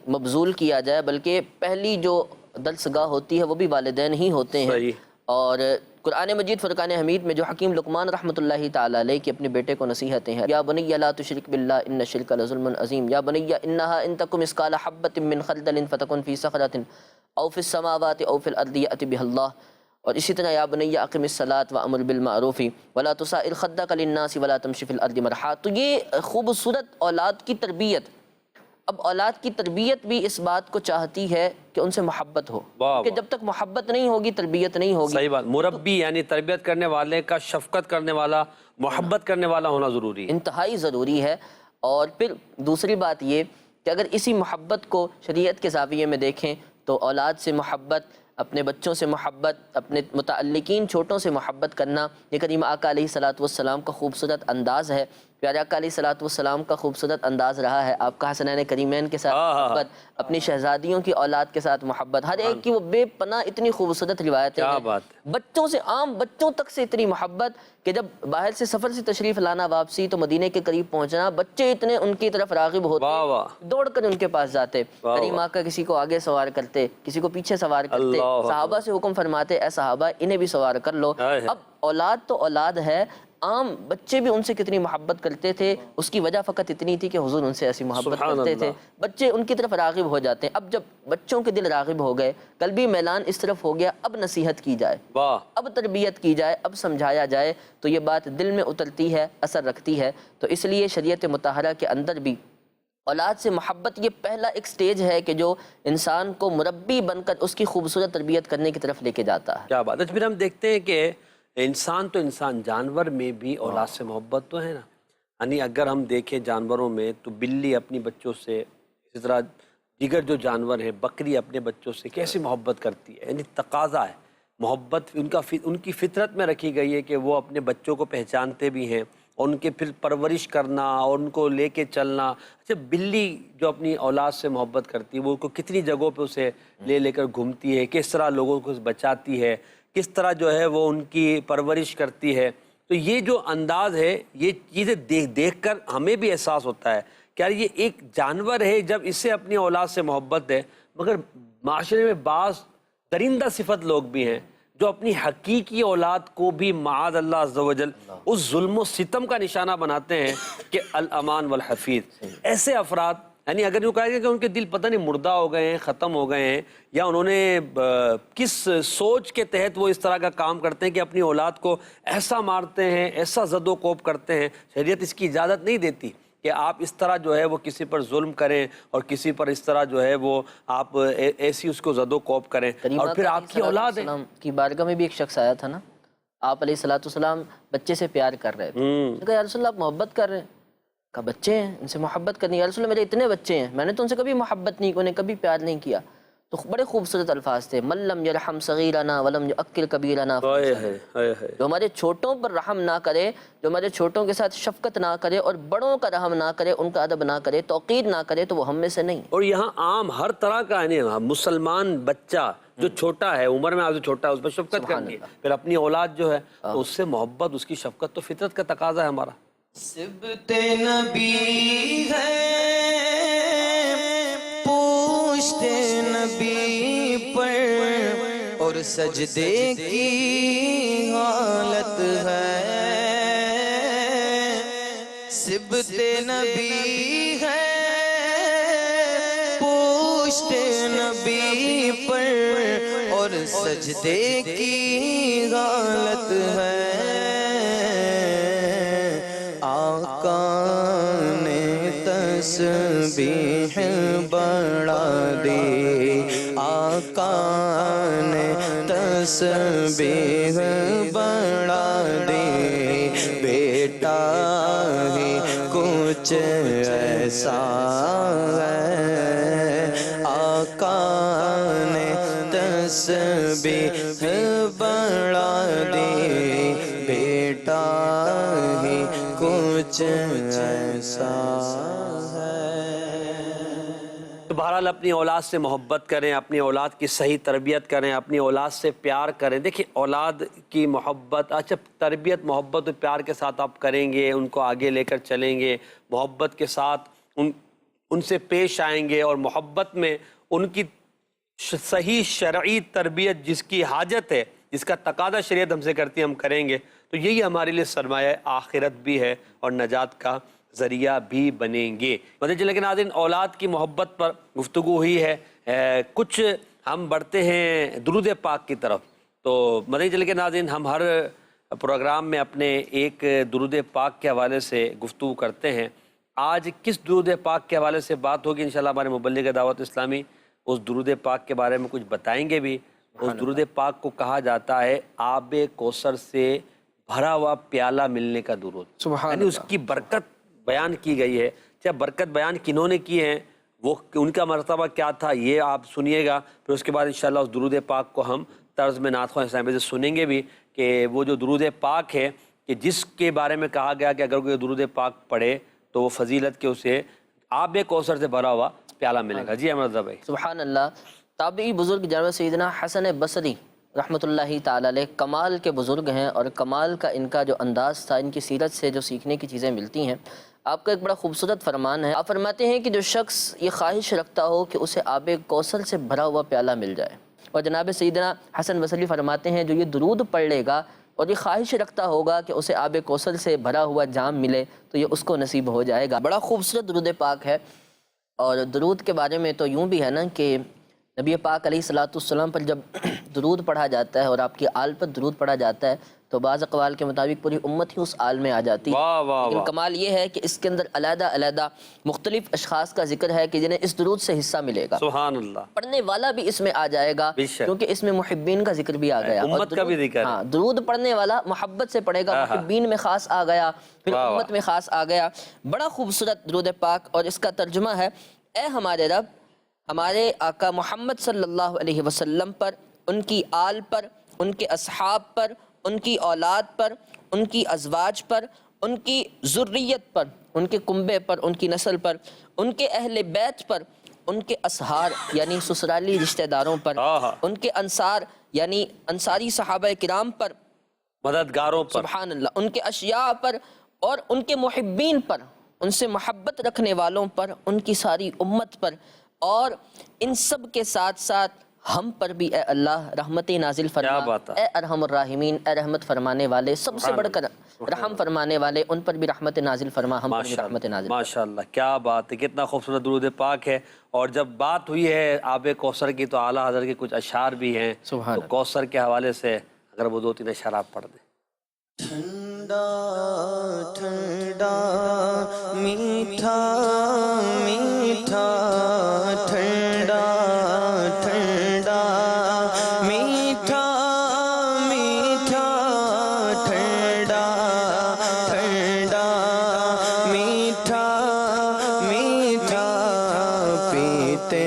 مبذول کیا جائے بلکہ پہلی جو درسگاہ ہوتی ہے وہ بھی والدین ہی ہوتے ہیں. صحیح. اور قرآن مجید فرقان حمید میں جو حکیم لقمان رحمۃ اللہ تعالیٰ علیہ کے اپنے بیٹے کو نصیحتیں ہیں، یا بنی لا تشرک باللہ ان الشرک لظلم عظیم، یا بنی انہا ان تک مثقال حبۃ من خردل فتکن فی صخرۃ او فی السماوات او فی الارض یأتی بها اللہ. اور اسی طرح یا بنی اقم الصلاۃ وامر بالمعروف ولا تسائر خدک للناس ولا تمشی فی الارض مرحا. تو یہ خوبصورت اولاد کی تربیت. اب اولاد کی تربیت بھی اس بات کو چاہتی ہے کہ ان سے محبت ہو، کہ جب تک محبت نہیں ہوگی تربیت نہیں ہوگی. صحیح بات. مربی یعنی تربیت کرنے والے کا شفقت کرنے والا، محبت کرنے والا ہونا ضروری ہے، انتہائی ضروری ہے. اور پھر دوسری بات یہ کہ اگر اسی محبت کو شریعت کے زاویے میں دیکھیں تو اولاد سے محبت، اپنے بچوں سے محبت، اپنے متعلقین چھوٹوں سے محبت کرنا یہ کریم آقا علیہ الصلوۃ والسلام کا خوبصورت انداز ہے. پیارے آقا علیہ الصلوۃ والسلام کا خوبصورت انداز رہا ہے. آپ کا حسنین کریمین کے ساتھ محبت، اپنی شہزادیوں کی اولاد کے ساتھ محبت، ہر ایک کی وہ بے پناہ اتنی خوبصورت روایتیں ہیں. بچوں سے، عام بچوں تک سے اتنی محبت کہ جب باہر سے سفر سے تشریف لانا واپسی تو مدینے کے قریب پہنچنا، بچے اتنے ان کی طرف راغب ہوتے، دوڑ کر ان کے پاس جاتے. کریم آقا کسی کو آگے سوار کرتے، کسی کو پیچھے سوار کرتے، صحابہ سے حکم فرماتے اے صحابہ انہیں بھی سوار کر لو. اب اولاد تو اولاد ہے، عام بچے بھی ان سے کتنی محبت کرتے تھے. اس کی وجہ فقط اتنی تھی کہ حضور ان سے ایسی محبت کرتے تھے، بچے ان کی طرف راغب ہو جاتے ہیں. اب جب بچوں کے دل راغب ہو گئے، قلبی میلان اس طرف ہو گیا، اب نصیحت کی جائے، اب تربیت کی جائے، اب سمجھایا جائے تو یہ بات دل میں اترتی ہے، اثر رکھتی ہے. تو اس لیے شریعت مطہرہ کے اندر بھی اولاد سے محبت یہ پہلا ایک سٹیج ہے کہ جو انسان کو مربی بن کر اس کی خوبصورت تربیت کرنے کی طرف لے کے جاتا ہے. کیا بات ہے. پھر ہم دیکھتے ہیں کہ انسان تو انسان، جانور میں بھی اولاد سے محبت تو ہے نا. یعنی اگر ہم دیکھیں جانوروں میں تو بلی اپنی بچوں سے، اسی طرح دیگر جو جانور ہیں، بکری اپنے بچوں سے کیسی محبت کرتی ہے. یعنی تقاضا ہے محبت، ان کی فطرت میں رکھی گئی ہے کہ وہ اپنے بچوں کو پہچانتے بھی ہیں اور ان کے پھر پرورش کرنا اور ان کو لے کے چلنا. اچھا، بلی جو اپنی اولاد سے محبت کرتی ہے وہ کتنی جگہوں پہ اسے لے کر گھومتی ہے، کس طرح لوگوں کو بچاتی ہے، کس طرح جو ہے وہ ان کی پرورش کرتی ہے. تو یہ جو انداز ہے، یہ چیزیں دیکھ کر ہمیں بھی احساس ہوتا ہے کہ یار یہ ایک جانور ہے، جب اس سے اپنی اولاد سے محبت ہے. مگر معاشرے میں بعض درندہ صفت لوگ بھی ہیں جو اپنی حقیقی اولاد کو بھی معاذ اللہ عز و جل اس ظلم و ستم کا نشانہ بناتے ہیں کہ الامان والحفیظ. ایسے افراد، یعنی اگر یوں کہا جائے کہ ان کے دل پتہ نہیں مردہ ہو گئے ہیں، ختم ہو گئے ہیں، یا انہوں نے کس سوچ کے تحت وہ اس طرح کا کام کرتے ہیں کہ اپنی اولاد کو ایسا مارتے ہیں، ایسا زد و کوب کرتے ہیں. شریعت اس کی اجازت نہیں دیتی کہ آپ اس طرح جو ہے وہ کسی پر ظلم کریں اور کسی پر اس طرح جو ہے وہ آپ ایسی اس کو زد و کوب کریں. اور پھر آپ کی اولاد ہے. کی بارگاہ میں بھی ایک شخص آیا تھا نا، آپ علیہ الصلوۃ والسلام بچے سے پیار کر رہے تھے. کہا یا رسول اللہ آپ محبت کر رہے ہیں؟ کہا بچے ہیں، ان سے محبت کرنی. یا رسول اللہ میرے اتنے بچے ہیں، میں نے تو ان سے کبھی محبت نہیں کی، انہیں کبھی پیار نہیں کیا. تو بڑے خوبصورت الفاظ تھے، من لم یرحم صغیرنا ولم یعقل کبیرنا. جو ہمارے چھوٹوں پر رحم نہ کرے، جو ہمارے چھوٹوں کے ساتھ شفقت نہ کرے اور بڑوں کا رحم نہ کرے، ان کا ادب نہ کرے، توقیر نہ کرے، تو وہ ہم میں سے نہیں. اور یہاں عام ہر طرح کا، یعنی مسلمان بچہ جو چھوٹا ہے، عمر میں آپ سے چھوٹا ہے، اس پر شفقت کرنی ہے. پھر اپنی اولاد جو ہے اس سے محبت، اس کی شفقت تو فطرت کا تقاضا ہے ہمارا. سبت نبی ہے، پوشت نبی پر اور سجدے کی حالت ہے. سبت نبی ہے، پوشت نبی پر اور سجدے کی حالت ہے. تسبیح بڑھا دی، آقا نے تسبیح بڑھا دی. بیٹا کچھ ایسا ہے آقا نے تسبیح بڑھا دی بیٹا ہی کچھ ایسا ہے۔ تو بہرحال اپنی اولاد سے محبت کریں، اپنی اولاد کی صحیح تربیت کریں، اپنی اولاد سے پیار کریں۔ دیکھیں اولاد کی محبت، اچھا تربیت محبت و پیار کے ساتھ آپ کریں گے، ان کو آگے لے کر چلیں گے، محبت کے ساتھ ان سے پیش آئیں گے، اور محبت میں ان کی صحیح شرعی تربیت جس کی حاجت ہے، جس کا تقاضا شریعت ہم سے کرتی ہے، ہم کریں گے تو یہی ہمارے لیے سرمایہ آخرت بھی ہے اور نجات کا ذریعہ بھی بنیں گے۔ مدنی چینل کے ناظرین، اولاد کی محبت پر گفتگو ہوئی ہے، کچھ ہم بڑھتے ہیں درود پاک کی طرف۔ تو مدنی چینل کے ناظرین، ہم ہر پروگرام میں اپنے ایک درود پاک کے حوالے سے گفتگو کرتے ہیں۔ آج کس درود پاک کے حوالے سے بات ہوگی انشاءاللہ ہمارے مبلغ دعوت اسلامی اس درود پاک کے بارے میں کچھ بتائیں گے بھی۔ اس درود پاک کو کہا جاتا ہے آب کوثر سے بھرا ہوا پیالہ ملنے کا درود، یعنی اس کی برکت بیان کی گئی ہے۔ کیا برکت بیان کنہوں نے کی ہے، وہ ان کا مرتبہ کیا تھا، یہ آپ سنیے گا۔ پھر اس کے بعد انشاءاللہ اس درود پاک کو ہم طرز میں نعت خواہ اسلامی سے سنیں گے بھی، کہ وہ جو درود پاک ہے کہ جس کے بارے میں کہا گیا کہ اگر کوئی درود پاک پڑھے تو وہ فضیلت کے اسے آب کوثر سے بھرا ہوا پیالہ ملے گا۔ جی احمد رضا بھائی۔ سبحان اللہ۔ تابعی بزرگ جناب سیدنا حسن بصری رحمۃ اللہ تعالی علیہ کمال کے بزرگ ہیں، اور کمال کا ان کا جو انداز تھا، ان کی سیرت سے جو سیکھنے کی چیزیں ملتی ہیں۔ آپ کا ایک بڑا خوبصورت فرمان ہے، آپ فرماتے ہیں کہ جو شخص یہ خواہش رکھتا ہو کہ اسے آب کوثر سے بھرا ہوا پیالہ مل جائے، اور جناب سیدنا حسن بصری فرماتے ہیں جو یہ درود پڑھ لے گا اور یہ خواہش رکھتا ہوگا کہ اسے آب کوثر سے بھرا ہوا جام ملے تو یہ اس کو نصیب ہو جائے گا۔ بڑا خوبصورت درود پاک ہے۔ اور درود کے بارے میں تو یوں بھی ہے نا کہ نبی پاک علیہ الصلوۃ والسلام پر جب درود پڑھا جاتا ہے اور آپ کی آل پر درود پڑھا جاتا ہے تو بعض اقوال کے مطابق پوری امت ہی اس آل میں آ جاتی ہے۔ واہ واہ لیکن واہ، کمال یہ ہے کہ اس کے اندر علیحدہ علیحدہ مختلف اشخاص کا ذکر ہے کہ جنہیں اس درود سے حصہ ملے گا۔ سبحان اللہ، پڑھنے والا بھی اس میں آ جائے گا بے شک، کیونکہ اس میں محبین کا ذکر بھی آ گیا، اور امت کا بھی ذکر ہے۔ ہاں، درود پڑھنے والا محبت سے پڑھے گا، محبین میں خاص آ گیا، پھر واہ واہ، امت میں خاص آ گیا۔ بڑا خوبصورت درود پاک، اور اس کا ترجمہ ہے اے ہمارے رب، ہمارے آقا محمد صلی اللہ علیہ وسلم پر، ان کی آل پر، ان کے اصحاب پر، ان کی اولاد پر، ان کی ازواج پر، ان کی ذریت پر، ان کے کنبے پر، ان کی نسل پر، ان کے اہل بیت پر، ان کے اصحار یعنی سسرالی رشتہ داروں پر، ان کے انصار یعنی انصاری صحابہ کرام پر، مددگاروں پر، سبحان اللہ، ان کے اشیاء پر، اور ان کے محبین پر، ان سے محبت رکھنے والوں پر، ان کی ساری امت پر، اور ان سب کے ساتھ ساتھ ہم پر بھی اے اللہ رحمت نازل فرما، اے ارحم الراحمین، اے رحمت فرمانے والے، سب سے بڑھ کر رحم فرمانے والے، ان پر بھی رحمت نازل فرما، ہم پر بھی رحمت نازل فرما۔ ماشاءاللہ، کیا بات ہے، کتنا خوبصورت درود پاک ہے۔ اور جب بات ہوئی ہے آب کوثر کی تو اعلیٰ حضرت کے کچھ اشعار بھی ہیں، تو کوثر کے حوالے سے اگر وہ 2-3 اشعار آپ پڑھ دیں۔ ٹھنڈا ٹھنڈا میٹھا میٹھا ٹھنڈا ٹھنڈا میٹھا میٹھا ٹھنڈا ٹھنڈا میٹھا میٹھا پیتے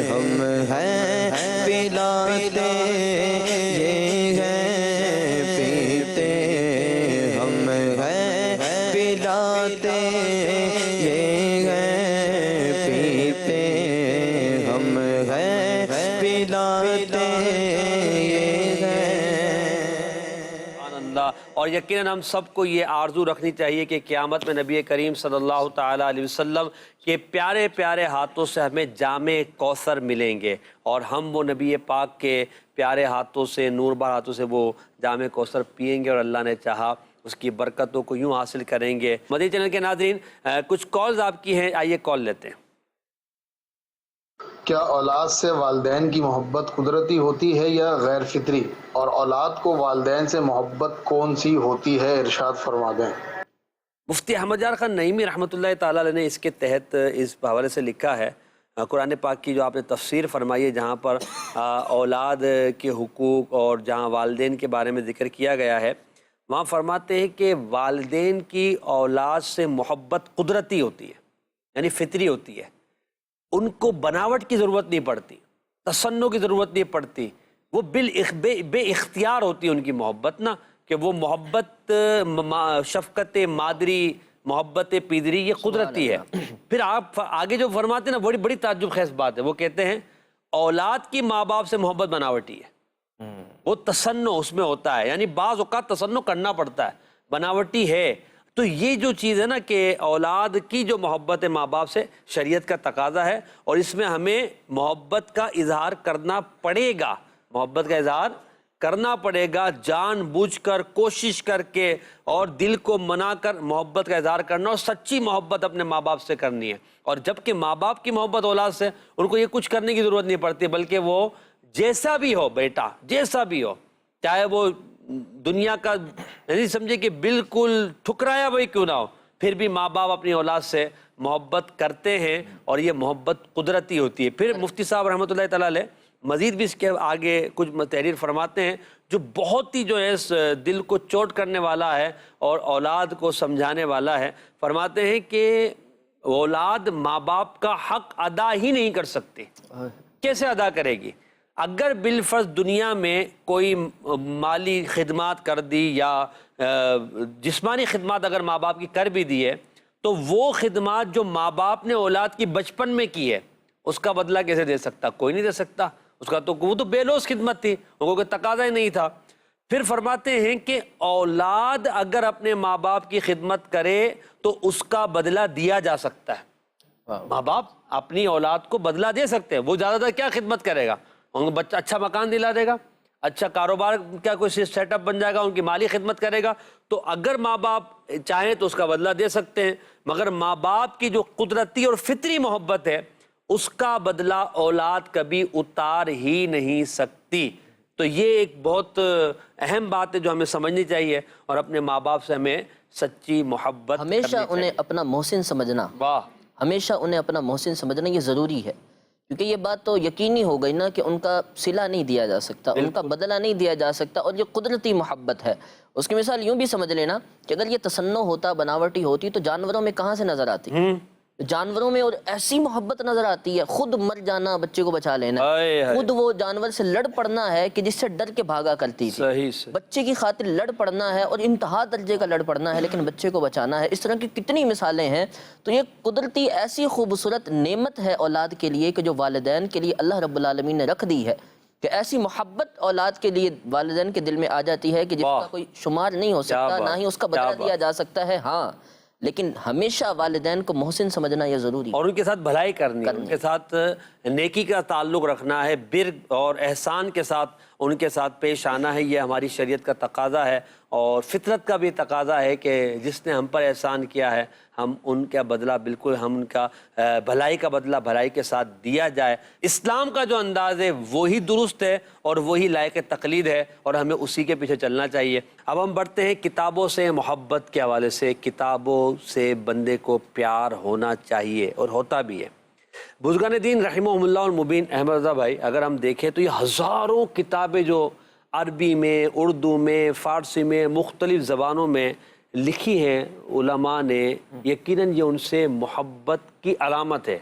ہم ہیں پلاتے یہ ہے، پیتے ہم ہیں پلاتے یہ ہے، پیتے ہم ہیں پلاتے یہ ہے۔ سبحان اللہ۔ اور یقیناً ہم سب کو یہ آرزو رکھنی چاہیے کہ قیامت میں نبی کریم صلی اللہ تعالیٰ علیہ وسلم کے پیارے پیارے ہاتھوں سے ہمیں جام کوثر ملیں گے، اور ہم وہ نبی پاک کے پیارے ہاتھوں سے، نور بار ہاتھوں سے وہ جام کوثر پئیں گے، اور اللہ نے چاہا اس کی برکتوں کو یوں حاصل کریں گے۔ مدنی چینل کے ناظرین، کچھ کالز آپ کی ہیں، آئیے کال لیتے ہیں۔ کیا اولاد سے والدین کی محبت قدرتی ہوتی ہے یا غیر فطری، اور اولاد کو والدین سے محبت کون سی ہوتی ہے، ارشاد فرما دیں۔ مفتی احمد یار خان نعیمی رحمۃ اللہ تعالیٰ علیہ نے اس کے تحت اس حوالے سے لکھا ہے، قرآن پاک کی جو آپ نے تفسیر فرمائی ہے، جہاں پر اولاد کے حقوق اور جہاں والدین کے بارے میں ذکر کیا گیا ہے، وہاں فرماتے ہیں کہ والدین کی اولاد سے محبت قدرتی ہوتی ہے، یعنی فطری ہوتی ہے، ان کو بناوٹ کی ضرورت نہیں پڑتی، تصنع کی ضرورت نہیں پڑتی، وہ بے اختیار ہوتی ہے ان کی محبت نا، کہ وہ محبت شفقت مادری، محبت پیدری، یہ قدرتی ہے۔ پھر آپ آگے جو فرماتے ہیں نا، بڑی بڑی تعجب خیز بات ہے، وہ کہتے ہیں اولاد کی ماں باپ سے محبت بناوٹی ہے، وہ تصنع اس میں ہوتا ہے، یعنی بعض اوقات تصنع کرنا پڑتا ہے، بناوٹی ہے۔ تو یہ جو چیز ہے نا کہ اولاد کی جو محبت ہے ماں باپ سے، شریعت کا تقاضا ہے، اور اس میں ہمیں محبت کا اظہار کرنا پڑے گا، محبت کا اظہار کرنا پڑے گا، جان بوجھ کر، کوشش کر کے، اور دل کو منا کر محبت کا اظہار کرنا، اور سچی محبت اپنے ماں باپ سے کرنی ہے۔ اور جبکہ ماں باپ کی محبت اولاد سے، ان کو یہ کچھ کرنے کی ضرورت نہیں پڑتی، بلکہ وہ جیسا بھی ہو بیٹا، جیسا بھی ہو، چاہے وہ دنیا کا نہیں سمجھے کہ بالکل ٹھکرایا وہی کیوں نہ ہو، پھر بھی ماں باپ اپنی اولاد سے محبت کرتے ہیں، اور یہ محبت قدرتی ہوتی ہے۔ پھر مفتی صاحب رحمۃ اللہ تعالیٰ علیہ مزید بھی اس کے آگے کچھ تحریر فرماتے ہیں جو بہت ہی جو ہے اس دل کو چوٹ کرنے والا ہے اور اولاد کو سمجھانے والا ہے۔ فرماتے ہیں کہ اولاد ماں باپ کا حق ادا ہی نہیں کر سکتی۔ کیسے ادا کرے گی؟ اگر بالفرض دنیا میں کوئی مالی خدمات کر دی یا جسمانی خدمات اگر ماں باپ کی کر بھی دی ہے، تو وہ خدمات جو ماں باپ نے اولاد کی بچپن میں کی ہے، اس کا بدلہ کیسے دے سکتا؟ کوئی نہیں دے سکتا، اس کا تو وہ تو بے لوث خدمت تھی، ان کو کوئی تقاضا ہی نہیں تھا۔ پھر فرماتے ہیں کہ اولاد اگر اپنے ماں باپ کی خدمت کرے تو اس کا بدلہ دیا جا سکتا ہے۔ ماں باپ اپنی اولاد کو بدلہ دے سکتے ہیں، وہ زیادہ تر کیا خدمت کرے گا؟ ان کو بچہ اچھا مکان دلا دے گا، اچھا کاروبار کا کوئی سیٹ اپ بن جائے گا، ان کی مالی خدمت کرے گا۔ تو اگر ماں باپ چاہیں تو اس کا بدلہ دے سکتے ہیں، مگر ماں باپ کی جو قدرتی اور فطری محبت ہے، اس کا بدلہ اولاد کبھی اتار ہی نہیں سکتی۔ تو یہ ایک بہت اہم بات ہے جو ہمیں سمجھنی چاہیے، اور اپنے ماں باپ سے ہمیں سچی محبت ہمیشہ کرنی انہیں چاہیے۔ اپنا محسن سمجھنا، واہ، ہمیشہ انہیں اپنا محسن سمجھنا یہ ضروری ہے، کیونکہ یہ بات تو یقینی ہو گئی نا کہ ان کا صلہ نہیں دیا جا سکتا، ان کا بدلہ نہیں دیا جا سکتا، اور یہ قدرتی محبت ہے۔ اس کی مثال یوں بھی سمجھ لینا کہ اگر یہ تصنع ہوتا، بناوٹی ہوتی، تو جانوروں میں کہاں سے نظر آتی؟ جانوروں میں اور ایسی محبت نظر آتی ہے، خود مر جانا، بچے کو بچا لینا، خود وہ جانور سے لڑ پڑنا ہے کہ جس سے ڈر کے بھاگا کرتی تھی، صحیح سے بچے کی خاطر لڑ پڑنا ہے، اور انتہا درجے کا لڑ پڑنا ہے، لیکن بچے کو بچانا ہے۔ اس طرح کی کتنی مثالیں ہیں۔ تو یہ قدرتی ایسی خوبصورت نعمت ہے اولاد کے لیے کہ جو والدین کے لیے اللہ رب العالمین نے رکھ دی ہے، کہ ایسی محبت اولاد کے لیے والدین کے دل میں آ جاتی ہے کہ جس کا کوئی شمار نہیں ہو سکتا، نہ ہی اس کا بدلہ دیا جا سکتا ہے۔ ہاں، لیکن ہمیشہ والدین کو محسن سمجھنا یہ ضروری ہے، اور ان کے ساتھ بھلائی کرنی ہے، ان کے ساتھ نیکی کا تعلق رکھنا ہے، بر اور احسان کے ساتھ ان کے ساتھ پیش آنا ہے۔ یہ ہماری شریعت کا تقاضا ہے، اور فطرت کا بھی تقاضا ہے کہ جس نے ہم پر احسان کیا ہے، ہم ان کا بدلہ بالکل، ہم ان کا بھلائی کا بدلہ بھلائی کے ساتھ دیا جائے۔ اسلام کا جو انداز ہے وہی درست ہے اور وہی لائق تقلید ہے، اور ہمیں اسی کے پیچھے چلنا چاہیے۔ اب ہم بڑھتے ہیں کتابوں سے محبت کے حوالے سے۔ کتابوں سے بندے کو پیار ہونا چاہیے، اور ہوتا بھی ہے۔ بزرگان دین رحمہم اللہ المبین احمد رضا بھائی، اگر ہم دیکھیں تو یہ ہزاروں کتابیں جو عربی میں، اردو میں، فارسی میں، مختلف زبانوں میں لکھی ہیں علماء نے، یقیناً یہ ان سے محبت کی علامت ہے۔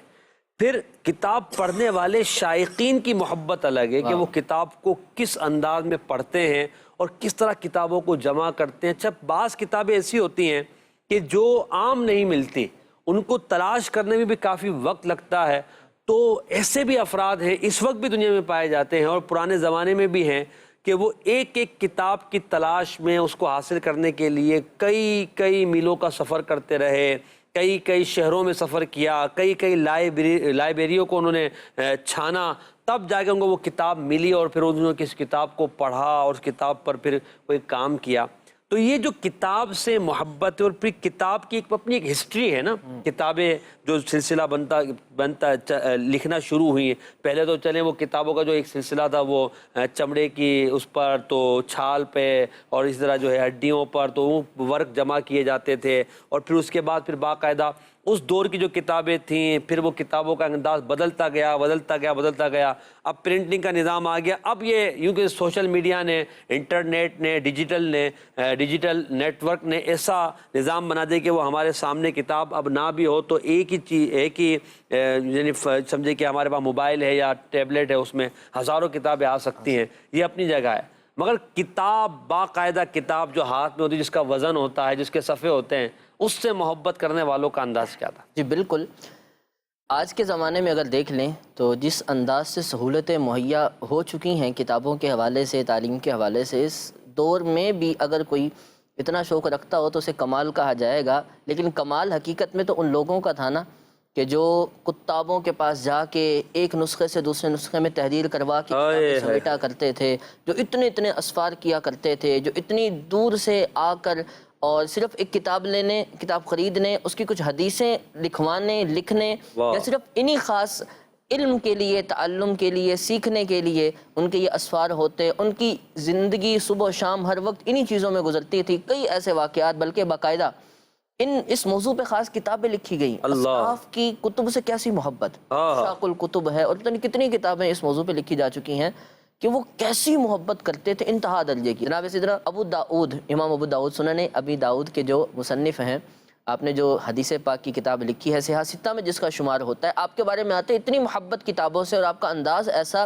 پھر کتاب پڑھنے والے شائقین کی محبت الگ ہے کہ وہ کتاب کو کس انداز میں پڑھتے ہیں اور کس طرح کتابوں کو جمع کرتے ہیں۔ اچھا، بعض کتابیں ایسی ہوتی ہیں کہ جو عام نہیں ملتی، ان کو تلاش کرنے میں بھی کافی وقت لگتا ہے۔ تو ایسے بھی افراد ہیں، اس وقت بھی دنیا میں پائے جاتے ہیں، اور پرانے زمانے میں بھی ہیں، کہ وہ ایک ایک کتاب کی تلاش میں اس کو حاصل کرنے کے لیے کئی میلوں کا سفر کرتے رہے، کئی شہروں میں سفر کیا، کئی لائبریریوں کو انہوں نے چھانا، تب جا کے ان کو وہ کتاب ملی، اور پھر انہوں نے کس کتاب کو پڑھا اور اس کتاب پر پھر کوئی کام کیا۔ تو یہ جو کتاب سے محبت ہے، اور پھر کتاب کی اپنی ایک ہسٹری ہے نا، کتابیں جو سلسلہ بنتا لکھنا شروع ہوئی ہیں۔ پہلے تو چلیں وہ کتابوں کا جو ایک سلسلہ تھا وہ چمڑے کی اس پر، تو چھال پہ، اور اس طرح جو ہے ہڈیوں پر، تو وہ ورق جمع کیے جاتے تھے، اور پھر اس کے بعد پھر باقاعدہ اس دور کی جو کتابیں تھیں، پھر وہ کتابوں کا انداز بدلتا گیا، اب پرنٹنگ کا نظام آ گیا. اب یہ یوں کہ سوشل میڈیا نے، انٹرنیٹ نے، ڈیجیٹل نیٹ ورک نے ایسا نظام بنا دیا کہ وہ ہمارے سامنے کتاب اب نہ بھی ہو تو ایک ہی یعنی سمجھے کہ ہمارے پاس موبائل ہے یا ٹیبلٹ ہے، اس میں ہزاروں کتابیں آ سکتی ہیں. یہ اپنی جگہ ہے، مگر کتاب، باقاعدہ کتاب جو ہاتھ میں ہوتی ہے، جس کا وزن ہوتا ہے، جس کے صفحے ہوتے ہیں، اس سے محبت کرنے والوں کا انداز کیا تھا؟ جی بالکل. آج کے زمانے میں اگر دیکھ لیں تو جس انداز سے سہولتیں مہیا ہو چکی ہیں کتابوں کے حوالے سے، تعلیم کے حوالے سے، اس دور میں بھی اگر کوئی اتنا شوق رکھتا ہو تو اسے کمال کہا جائے گا. لیکن کمال حقیقت میں تو ان لوگوں کا تھا نا کہ جو کتابوں کے پاس جا کے ایک نسخے سے دوسرے نسخے میں تحریر کروا کے کتابیں سمیٹا کرتے تھے، جو اتنے اسفار کیا کرتے تھے، جو اتنی دور سے آ کر اور صرف ایک کتاب خریدنے، اس کی کچھ حدیثیں لکھوانے، لکھنے، یا صرف انہی خاص علم کے لیے، تعلم کے لیے، سیکھنے کے لیے ان کے یہ اسفار ہوتے. ان کی زندگی صبح و شام ہر وقت انہی چیزوں میں گزرتی تھی. کئی ایسے واقعات، بلکہ باقاعدہ اس موضوع پہ خاص کتابیں لکھی گئیں. اصحاف کی کتب سے کیسی محبت، شاق الکتب ہے، اور کتنی کتابیں اس موضوع پہ لکھی جا چکی ہیں کہ وہ کیسی محبت کرتے تھے، انتہا درجے کی. جناب اسی طرح امام ابو داؤد سنن ابی داؤد کے جو مصنف ہیں، آپ نے جو حدیث پاک کی کتاب لکھی ہے، صحاح ستہ میں جس کا شمار ہوتا ہے، آپ کے بارے میں آتے اتنی محبت کتابوں سے، اور آپ کا انداز ایسا،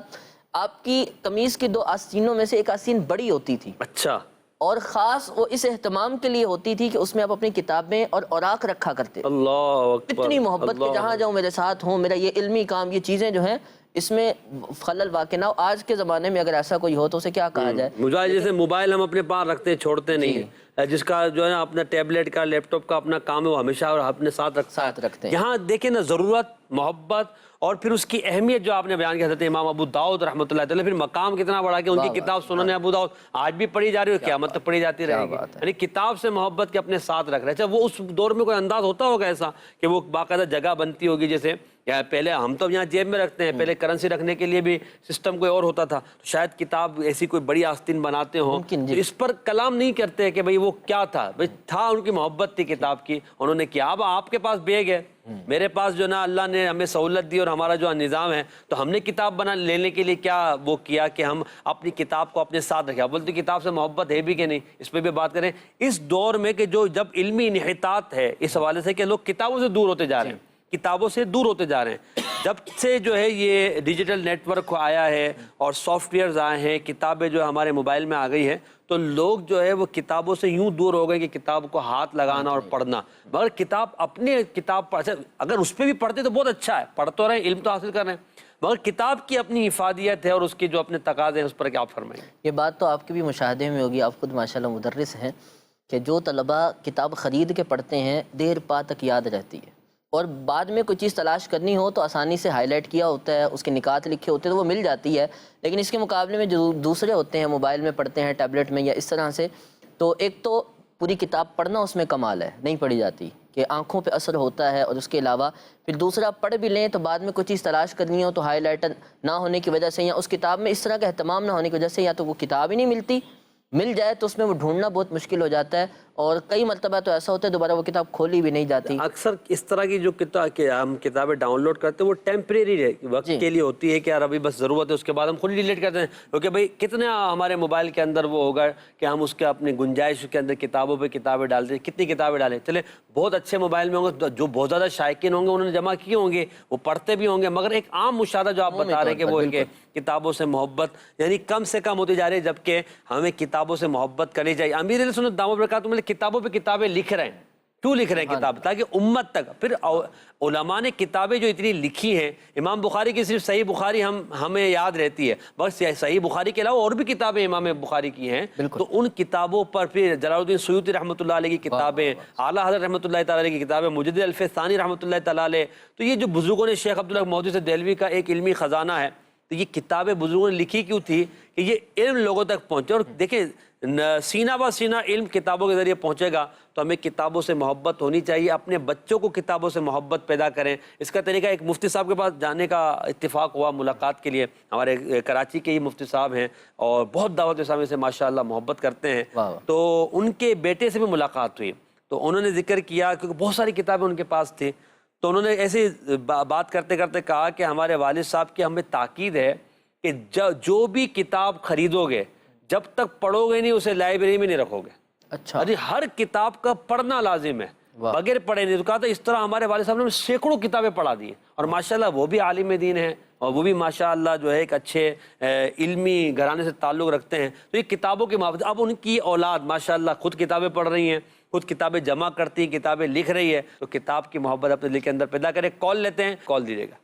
آپ کی قمیض کی 2 آستینوں میں سے ایک آستین بڑی ہوتی تھی. اچھا. اور خاص وہ اس اہتمام کے لیے ہوتی تھی کہ اس میں آپ اپنی کتابیں اور اوراق رکھا کرتے. اللہ اکبر. اتنی محبت کہ جہاں جاؤں میرے ساتھ ہوں، میرا یہ علمی کام، یہ چیزیں جو ہیں اس میں خلل واقع نہ ہو. آج کے زمانے میں اگر ایسا کوئی ہو تو اسے کیا کہا جائے؟ مجھے جیسے موبائل ہم اپنے پاس رکھتے ہیں، چھوڑتے نہیں ہیں، جس کا جو ہے نا اپنا ٹیبلٹ کا، لیپ ٹاپ کا اپنا کام ہے، وہ ہمیشہ اور اپنے ساتھ رکھتے ہیں. یہاں دیکھیں نا ضرورت، محبت اور پھر اس کی اہمیت جو آپ نے بیان کی. حضرت امام ابو داؤد رحمۃ اللہ تعالیٰ، پھر مقام کتنا بڑا کہ ان کی کتاب سنن ابو داؤد آج بھی پڑھی جا رہی ہے، قیامت تک پڑھی جاتی رہے گی. یعنی کتاب سے محبت کے اپنے ساتھ رکھ رہے. اچھا، وہ اس دور میں کوئی انداز ہوتا ہوگا ایسا کہ وہ باقاعدہ جگہ بنتی ہوگی، جیسے یا پہلے ہم تو یہاں جیب میں رکھتے ہیں، پہلے کرنسی رکھنے کے لیے بھی سسٹم کوئی اور ہوتا تھا، تو شاید کتاب ایسی کوئی بڑی آستین بناتے ہوں. تو اس پر کلام نہیں کرتے کہ بھئی وہ کیا تھا، بھئی تھا، ان کی محبت تھی کتاب کی، انہوں نے کیا. اب آپ کے پاس بیگ ہے، میرے پاس جو نا اللہ نے ہمیں سہولت دی اور ہمارا جو نظام ہے، تو ہم نے کتاب لینے کے لیے کیا وہ کیا کہ ہم اپنی کتاب کو اپنے ساتھ رکھیں. بولتے کتاب سے محبت ہے بھی کہ نہیں، اس پہ بھی بات کریں. اس دور میں کہ جو جب علمی انحطاط ہے اس حوالے سے کہ لوگ کتابوں سے دور ہوتے جا رہے ہیں، جب سے جو ہے یہ ڈیجیٹل نیٹ ورک آیا ہے اور سافٹ ویئرز آئے ہیں، کتابیں جو ہمارے موبائل میں آ گئی ہیں، تو لوگ جو ہے وہ کتابوں سے یوں دور ہو گئے کہ کتاب کو ہاتھ لگانا اور پڑھنا. مگر اپنی کتاب اگر اس پہ بھی پڑھتے تو بہت اچھا ہے، پڑھ تو رہے ہیں، علم تو حاصل کر رہے ہیں، مگر کتاب کی اپنی افادیت ہے اور اس کی جو اپنے تقاضے ہیں، اس پر کیا آپ فرمائیں گے؟ یہ بات تو آپ کے بھی مشاہدے میں ہوگی، آپ خود ماشاءاللہ مدرس ہیں، کہ جو طلباء کتاب خرید کے پڑھتے ہیں دیر پا تک یاد رہتی ہے، اور بعد میں کوئی چیز تلاش کرنی ہو تو آسانی سے ہائی لائٹ کیا ہوتا ہے، اس کے نکات لکھے ہوتے ہیں تو وہ مل جاتی ہے. لیکن اس کے مقابلے میں جو دوسرے ہوتے ہیں، موبائل میں پڑھتے ہیں، ٹیبلٹ میں یا اس طرح سے، تو ایک تو پوری کتاب پڑھنا اس میں کمال ہے، نہیں پڑھی جاتی، کہ آنکھوں پہ اثر ہوتا ہے، اور اس کے علاوہ پھر دوسرا پڑھ بھی لیں تو بعد میں کوئی چیز تلاش کرنی ہو تو ہائی لائٹر نہ ہونے کی وجہ سے، یا اس کتاب میں اس طرح کا اہتمام نہ ہونے کی وجہ سے، یا تو وہ کتاب ہی نہیں ملتی، مل جائے تو اس میں وہ ڈھونڈنا بہت مشکل ہو جاتا ہے، اور کئی مرتبہ تو ایسا ہوتا ہے دوبارہ وہ کتاب کھولی بھی نہیں جاتی. اکثر اس طرح کی جو ہم کتابیں ڈاؤن لوڈ کرتے ہیں وہ ٹیمپریری وقت کے لیے ہوتی ہے کہ یار ابھی بس ضرورت ہے، اس کے بعد ہم خود ڈیلیٹ کرتے ہیں. کیونکہ بھائی کتنے ہمارے موبائل کے اندر وہ ہوگا کہ ہم اس کے اپنی گنجائش کے اندر کتابوں پہ کتابیں ڈالتے ہیں. کتنی کتابیں ڈالیں، چلے بہت اچھے موبائل میں ہوں گے، جو بہت زیادہ شائقین ہوں گے انہوں نے جمع کیے ہوں گے، وہ پڑھتے بھی ہوں گے، مگر ایک عام مشاہدہ جو آپ بتا رہے ہیں کہ وہ کہ کتابوں سے محبت یعنی کم سے کم ہوتی جا رہی ہے، جبکہ ہمیں کتابوں سے محبت کرنی چاہیے. امیر علیہ سنت دامت برکاتہ میں کتابوں پہ کتابیں لکھ رہے ہیں، کیوں لکھ رہے ہیں کتاب؟ تاکہ امت تک. پھر علماء نے کتابیں جو اتنی لکھی ہیں، امام بخاری کی صرف صحیح بخاری ہمیں یاد رہتی ہے، بس صحیح بخاری کے علاوہ اور بھی کتابیں امام بخاری کی ہیں، تو ان کتابوں پر پھر جلال الدین سیوطی رحمۃ اللہ علیہ کی کتابیں، اعلیٰ حضرت رحمۃ اللہ تعالیٰ علیہ کی کتابیں، مجدد الف ثانی رحمۃ اللہ تعالیٰ علیہ، تو یہ جو بزرگوں نے، شیخ عبداللہ محدث دہلوی کا ایک علمی خزانہ ہے. تو یہ کتابیں بزرگوں نے لکھی کیوں تھی کہ یہ علم لوگوں تک پہنچے. اور دیکھیں سینہ بہ سینہ علم کتابوں کے ذریعے پہنچے گا تو ہمیں کتابوں سے محبت ہونی چاہیے. اپنے بچوں کو کتابوں سے محبت پیدا کریں. اس کا طریقہ ایک مفتی صاحب کے پاس جانے کا اتفاق ہوا ملاقات کے لیے. ہمارے کراچی کے ہی مفتی صاحب ہیں اور بہت دعوت اسلامی سے ماشاءاللہ محبت کرتے ہیں. تو ان کے بیٹے سے بھی ملاقات ہوئی تو انہوں نے ذکر کیا کیونکہ بہت ساری کتابیں ان کے پاس تھیں. تو انہوں نے ایسی بات کرتے کرتے کہا کہ ہمارے والد صاحب کی ہمیں تاکید ہے کہ جو بھی کتاب خریدو گے جب تک پڑھو گے نہیں اسے لائبریری میں نہیں رکھو گے. اچھا. ہر کتاب کا پڑھنا لازم ہے, بغیر پڑھے نہیں. تو کہا تھا اس طرح ہمارے والد صاحب نے سینکڑوں کتابیں پڑھا دی ہیں, اور ماشاءاللہ وہ بھی عالم دین ہیں, اور وہ بھی ماشاءاللہ جو ہے ایک اچھے علمی گھرانے سے تعلق رکھتے ہیں. تو یہ کتابوں کی محبت, اب ان کی اولاد ماشاءاللہ خود کتابیں پڑھ رہی ہیں, خود کتابیں جمع کرتی ہیں, کتابیں لکھ رہی ہے. تو کتاب کی محبت اپنے دل کے اندر پیدا کرے. کال لیتے ہیں, کال دیجیے گا.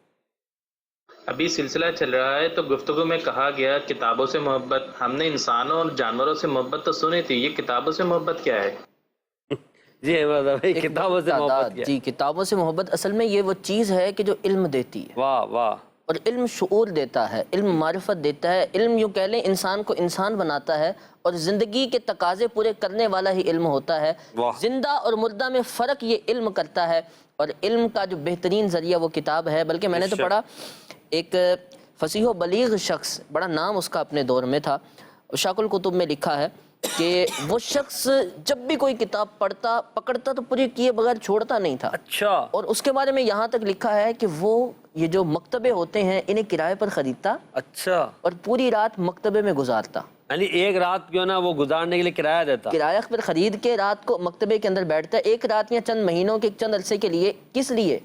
ابھی سلسلہ چل رہا ہے تو گفتگو میں کہا گیا کتابوں سے محبت. ہم نے انسانوں اور جانوروں سے محبت تو سنی تھی, یہ کتابوں سے محبت کیا ہے؟ جی کتابوں سے محبت کیا؟ جی کتابوں سے محبت اصل میں یہ وہ چیز ہے کہ جو علم دیتی ہے. واہ واہ. اور علم شعور دیتا ہے, علم معرفت دیتا ہے, علم یوں کہہ لیں انسان کو انسان بناتا ہے, اور زندگی کے تقاضے پورے کرنے والا ہی علم ہوتا ہے. زندہ اور مردہ میں فرق یہ علم کرتا ہے, اور علم کا جو بہترین ذریعہ وہ کتاب ہے. بلکہ میں نے تو پڑھا ایک فصیح و بلیغ شخص, بڑا نام اس کا اپنے دور میں تھا, شاق الکتب میں لکھا ہے کہ وہ شخص جب بھی کوئی کتاب پکڑتا تو پوری کیے بغیر چھوڑتا نہیں تھا. اچھا. اور اس کے بارے میں یہاں تک لکھا ہے کہ وہ یہ جو مکتبے ہوتے ہیں انہیں کرائے پر خریدتا. اچھا. اور پوری رات مکتبے میں گزارتا. یعنی ایک رات کیوں نہ وہ گزارنے کے لیے کرایہ دیتا, کرایہ پر خرید کے رات کو مکتبے کے اندر بیٹھتا. ایک رات یا چند مہینوں کے چند عرصے کے لیے. کس لیے؟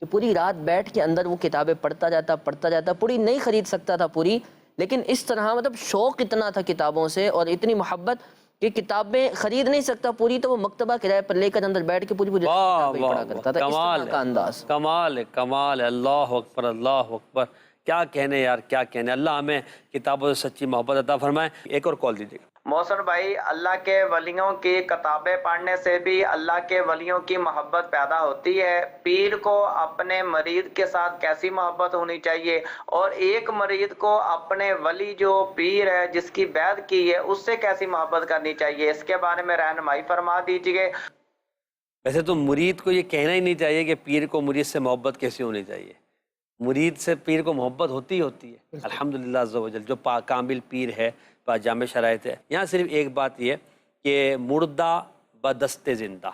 کہ پوری رات بیٹھ کے اندر وہ کتابیں پڑھتا جاتا. پوری نہیں خرید سکتا تھا پوری, لیکن اس طرح مطلب شوق اتنا تھا کتابوں سے اور اتنی محبت کہ کتابیں خرید نہیں سکتا پوری, تو وہ مکتبہ کرائے پر لے کر اندر بیٹھ کے پوری کتابیں پڑھا کرتا تھا. اس طرح کا انداز. کمال ہے, کمال ہے. اللہ اکبر, اللہ اکبر. کیا کہنے یار, کیا کہنے. اللہ ہمیں کتابوں سے سچی محبت عطا فرمائے. ایک اور کال دیجیے گا. محسن بھائی, اللہ کے ولیوں کی کتابیں پڑھنے سے بھی اللہ کے ولیوں کی محبت پیدا ہوتی ہے. پیر کو اپنے مرید کے ساتھ کیسی محبت ہونی چاہیے, اور ایک مرید کو اپنے ولی جو پیر ہے جس کی بیعت کی ہے اس سے کیسی محبت کرنی چاہیے, اس کے بارے میں رہنمائی فرما دیجیے. ویسے تو مرید کو یہ کہنا ہی نہیں چاہیے کہ پیر کو مرید سے محبت کیسی ہونی چاہیے. مرید سے پیر کو محبت ہوتی ہے. الحمدللہ عز و جل جو کامل پیر ہے, جامع شرائط ہے. یہاں صرف ایک بات یہ کہ مردہ بدست زندہ,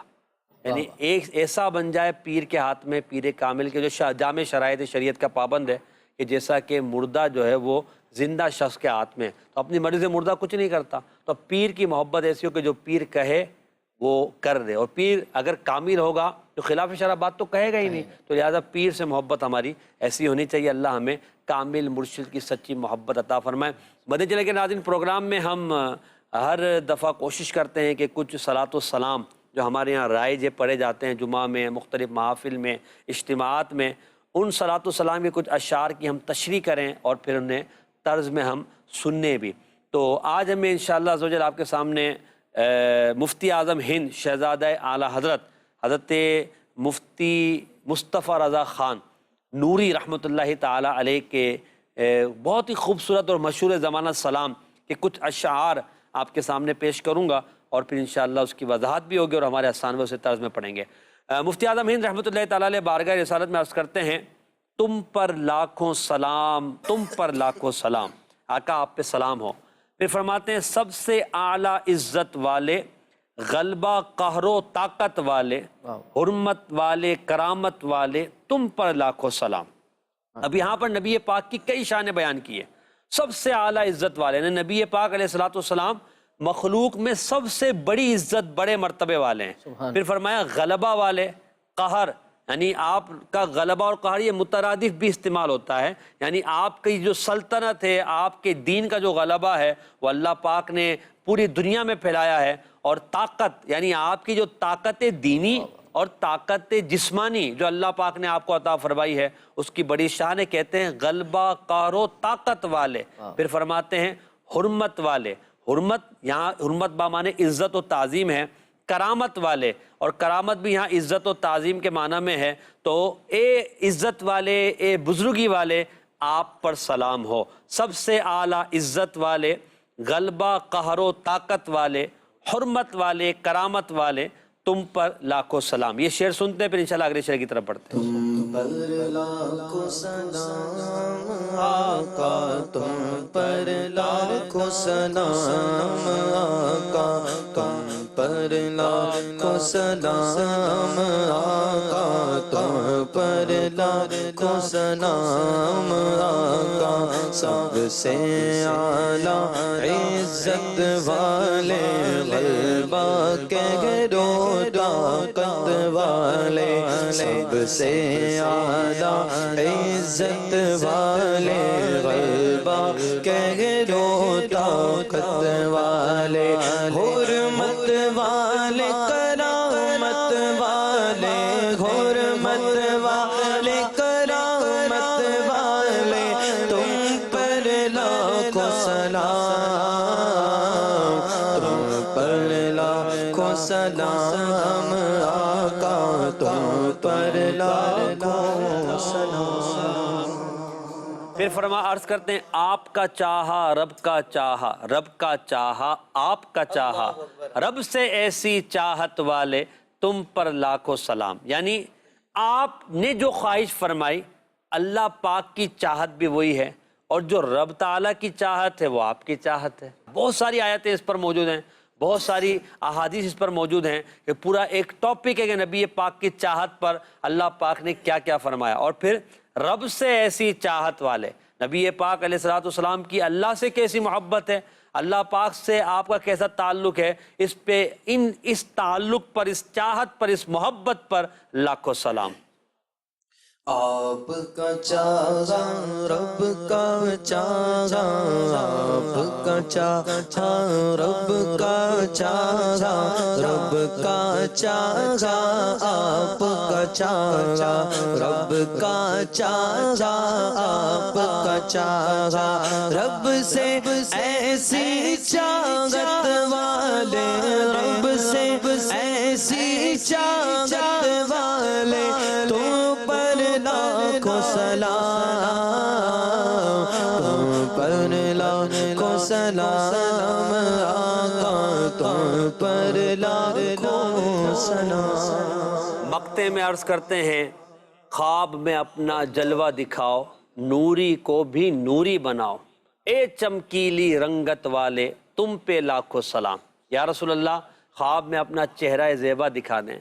یعنی ایک ایسا بن جائے پیر کے ہاتھ میں, پیر کامل کے جو جامع شرائط شریعت کا پابند ہے, کہ جیسا کہ مردہ جو ہے وہ زندہ شخص کے ہاتھ میں, تو اپنی مرضی سے مردہ کچھ نہیں کرتا. تو پیر کی محبت ایسی ہو کہ جو پیر کہے وہ کر دے, اور پیر اگر کامل ہوگا تو خلاف شرع بات تو کہے گا ہی نہیں. تو لہٰذا پیر سے محبت ہماری ایسی ہونی چاہیے. اللہ ہمیں کامل مرشد کی سچی محبت عطا فرمائے. مدنی چینل کے ناظرین, پروگرام میں ہم ہر دفعہ کوشش کرتے ہیں کہ کچھ صلاۃ و سلام جو ہمارے یہاں رائج پڑھے جاتے ہیں جمعہ میں, مختلف محافل میں, اجتماعات میں, ان صلاۃ و سلام کے کچھ اشعار کی ہم تشریح کریں اور پھر انہیں طرز میں ہم سننے بھی. تو آج ہمیں انشاءاللہ عز و جل آپ کے سامنے مفتی اعظم ہند شہزادہ اعلیٰ حضرت مفتی مصطفیٰ رضا خان نوری رحمۃ اللہ تعالیٰ علیہ کے بہت ہی خوبصورت اور مشہور زمانہ سلام کے کچھ اشعار آپ کے سامنے پیش کروں گا, اور پھر انشاءاللہ اس کی وضاحت بھی ہوگی اور ہمارے آسان اسے طرز میں پڑھیں گے. مفتی اعظم ہند رحمۃ اللہ تعالیٰ علیہ بارگاہ رسالت میں عرض کرتے ہیں, تم پر لاکھوں سلام, تم پر لاکھوں سلام, آقا آپ پہ سلام ہو. پھر فرماتے ہیں سب سے اعلیٰ عزت والے, غلبہ قہر و طاقت والے, حرمت والے, کرامت والے, تم پر لاکھوں سلام. اب یہاں پر نبی پاک کی کئی شانیں بیان کی ہیں. سب سے اعلیٰ عزت والے نے نبی پاک علیہ الصلوۃ والسلام مخلوق میں سب سے بڑی عزت, بڑے مرتبے والے ہیں. پھر فرمایا غلبہ والے, قہر, یعنی آپ کا غلبہ اور قہر یہ مترادف بھی استعمال ہوتا ہے, یعنی آپ کی جو سلطنت ہے, آپ کے دین کا جو غلبہ ہے وہ اللہ پاک نے پوری دنیا میں پھیلایا ہے. اور طاقت, یعنی آپ کی جو طاقت دینی اور طاقت جسمانی جو اللہ پاک نے آپ کو عطا فرمائی ہے اس کی بڑی شان ہے. کہتے ہیں غلبہ قہر و طاقت والے. پھر فرماتے ہیں حرمت والے, حرمت یہاں حرمت بامانے عزت و تعظیم ہے. کرامت والے, اور کرامت بھی یہاں عزت و تعظیم کے معنی میں ہے. تو اے عزت والے, اے بزرگی والے, آپ پر سلام ہو. سب سے اعلیٰ عزت والے, غلبہ قہر و طاقت والے, حرمت والے, کرامت والے, تم پر لاکھوں سلام. یہ شعر سنتے ہیں پھر انشاءاللہ اگلے شعر کی طرف بڑھتے ہیں. تم پر لاکھوں سلام آقا, تم پر لاکھوں سلام آقا, تم پر لاکھوں سلام آقا تم پر لاکھوں سلام آقا سب سے اعلیٰ عزت والے غلبہ کہرو طاقت والے سب سے اعلیٰ عزت والے غلبہ کہرو طاقت والے حرمت والے کرامت والے حرمت والے کرامت والے تم پر لاکھوں سلام تم پر لاکھوں سلام آقا تم پر لاکھوں سلام۔ پھر فرما عرض کرتے ہیں آپ کا چاہا رب کا چاہا رب کا چاہا آپ کا چاہا رب سے ایسی چاہت والے تم پر لاکھوں سلام، یعنی آپ نے جو خواہش فرمائی اللہ پاک کی چاہت بھی وہی ہے، اور جو رب تعالیٰ کی چاہت ہے وہ آپ کی چاہت ہے۔ بہت ساری آیتیں اس پر موجود ہیں، بہت ساری احادیث اس پر موجود ہیں کہ پورا ایک ٹاپک ہے کہ نبی پاک کی چاہت پر اللہ پاک نے کیا کیا فرمایا۔ اور پھر رب سے ایسی چاہت والے، نبی پاک علیہ الصلوۃ والسلام کی اللہ سے کیسی محبت ہے، اللہ پاک سے آپ کا کیسا تعلق ہے، اس تعلق پر، اس چاہت پر، اس محبت پر لاکھوں سلام۔ آپ کا چاہا رب کا چاہا آپ کا چاہا رب کا چاہا رب کا چاہا آپ کا چاہا رب کا چاہا آپ کا چاہا رب سے ایسی چاہت والے رب سے ایسی چاہت والے تو پر لاکھوں سلام تم پر لاکھوں سلام آقا تم پر لاکھوں سلام۔ مقطع میں عرض کرتے ہیں خواب میں اپنا جلوہ دکھاؤ نوری کو بھی نوری بناؤ اے چمکیلی رنگت والے تم پہ لاکھوں سلام۔ یا رسول اللہ خواب میں اپنا چہرہ زیبا دکھا دیں،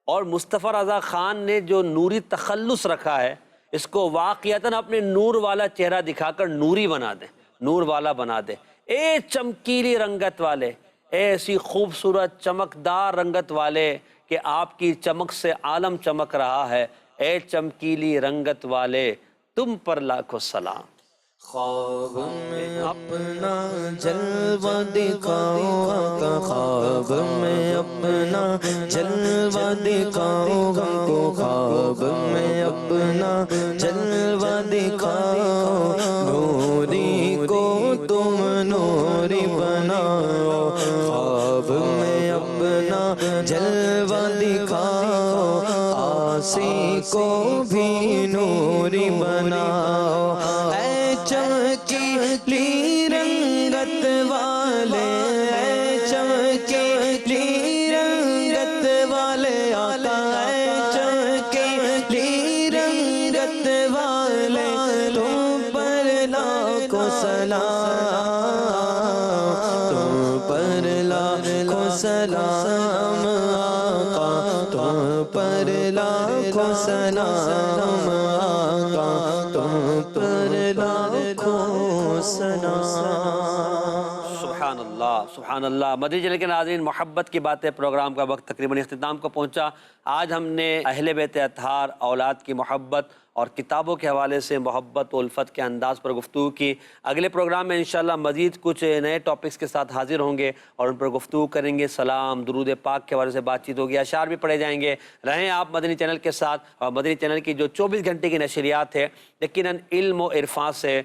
اور مصطفیٰ رضا خان نے جو نوری تخلص رکھا ہے اس کو واقعتاً اپنے نور والا چہرہ دکھا کر نوری بنا دیں، نور والا بنا دیں۔ اے چمکیلی رنگت والے، ایسی خوبصورت چمکدار رنگت والے کہ آپ کی چمک سے عالم چمک رہا ہے، اے چمکیلی رنگت والے تم پر لاکھوں سلام۔ خواب میں اپنا جلوہ دکھاؤ آقا خواب میں اپنا جلوہ دکھاؤ ہم کو خواب میں اپنا جلوہ دکھاؤ نوری کو تم نوری بناؤ خواب میں اپنا جلوہ دکھاؤ آسی کو بھی نوری بناؤ اے چمکیلی رنگت والے اے چمکیلی رنگت والے آقا اے چمکیلی رنگت والے تم پر لاکھوں سلام تم پر لاکھوں سلام آقا تم پر لاکھوں سلام آقا تم پر لاکھوں سلام۔ سبحان اللہ سبحان اللہ۔ مدنی چینل کے ناظرین، محبت کی باتیں پروگرام کا وقت تقریباً اختتام کو پہنچا۔ آج ہم نے اہل بیت اطہار، اولاد کی محبت اور کتابوں کے حوالے سے محبت و الفت کے انداز پر گفتگو کی۔ اگلے پروگرام میں انشاءاللہ مزید کچھ نئے ٹاپکس کے ساتھ حاضر ہوں گے اور ان پر گفتگو کریں گے۔ سلام، درود پاک کے حوالے سے بات چیت ہوگی، اشعار بھی پڑھے جائیں گے۔ رہیں آپ مدنی چینل کے ساتھ، اور مدنی چینل کی جو 24 گھنٹے کی نشریات ہے یقیناً علم و عرفان سے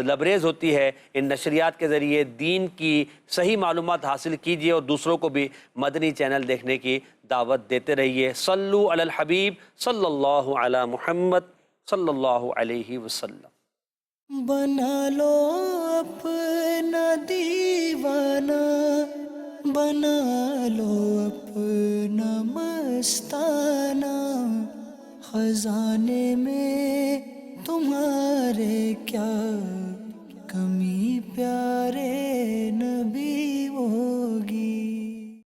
لبریز ہوتی ہے۔ ان نشریات کے ذریعے دین کی صحیح معلومات حاصل کیجیے اور دوسروں کو بھی مدنی چینل دیکھنے کی دعوت دیتے رہیے۔ صلو علی الحبیب صلی اللہ علی محمد صلی اللہ علیہ وسلم۔ بنا لو اپنا دیوانہ، بنا لو اپنا مستانہ، خزانے میں تمہارے کیا کمی پیارے نبی وہ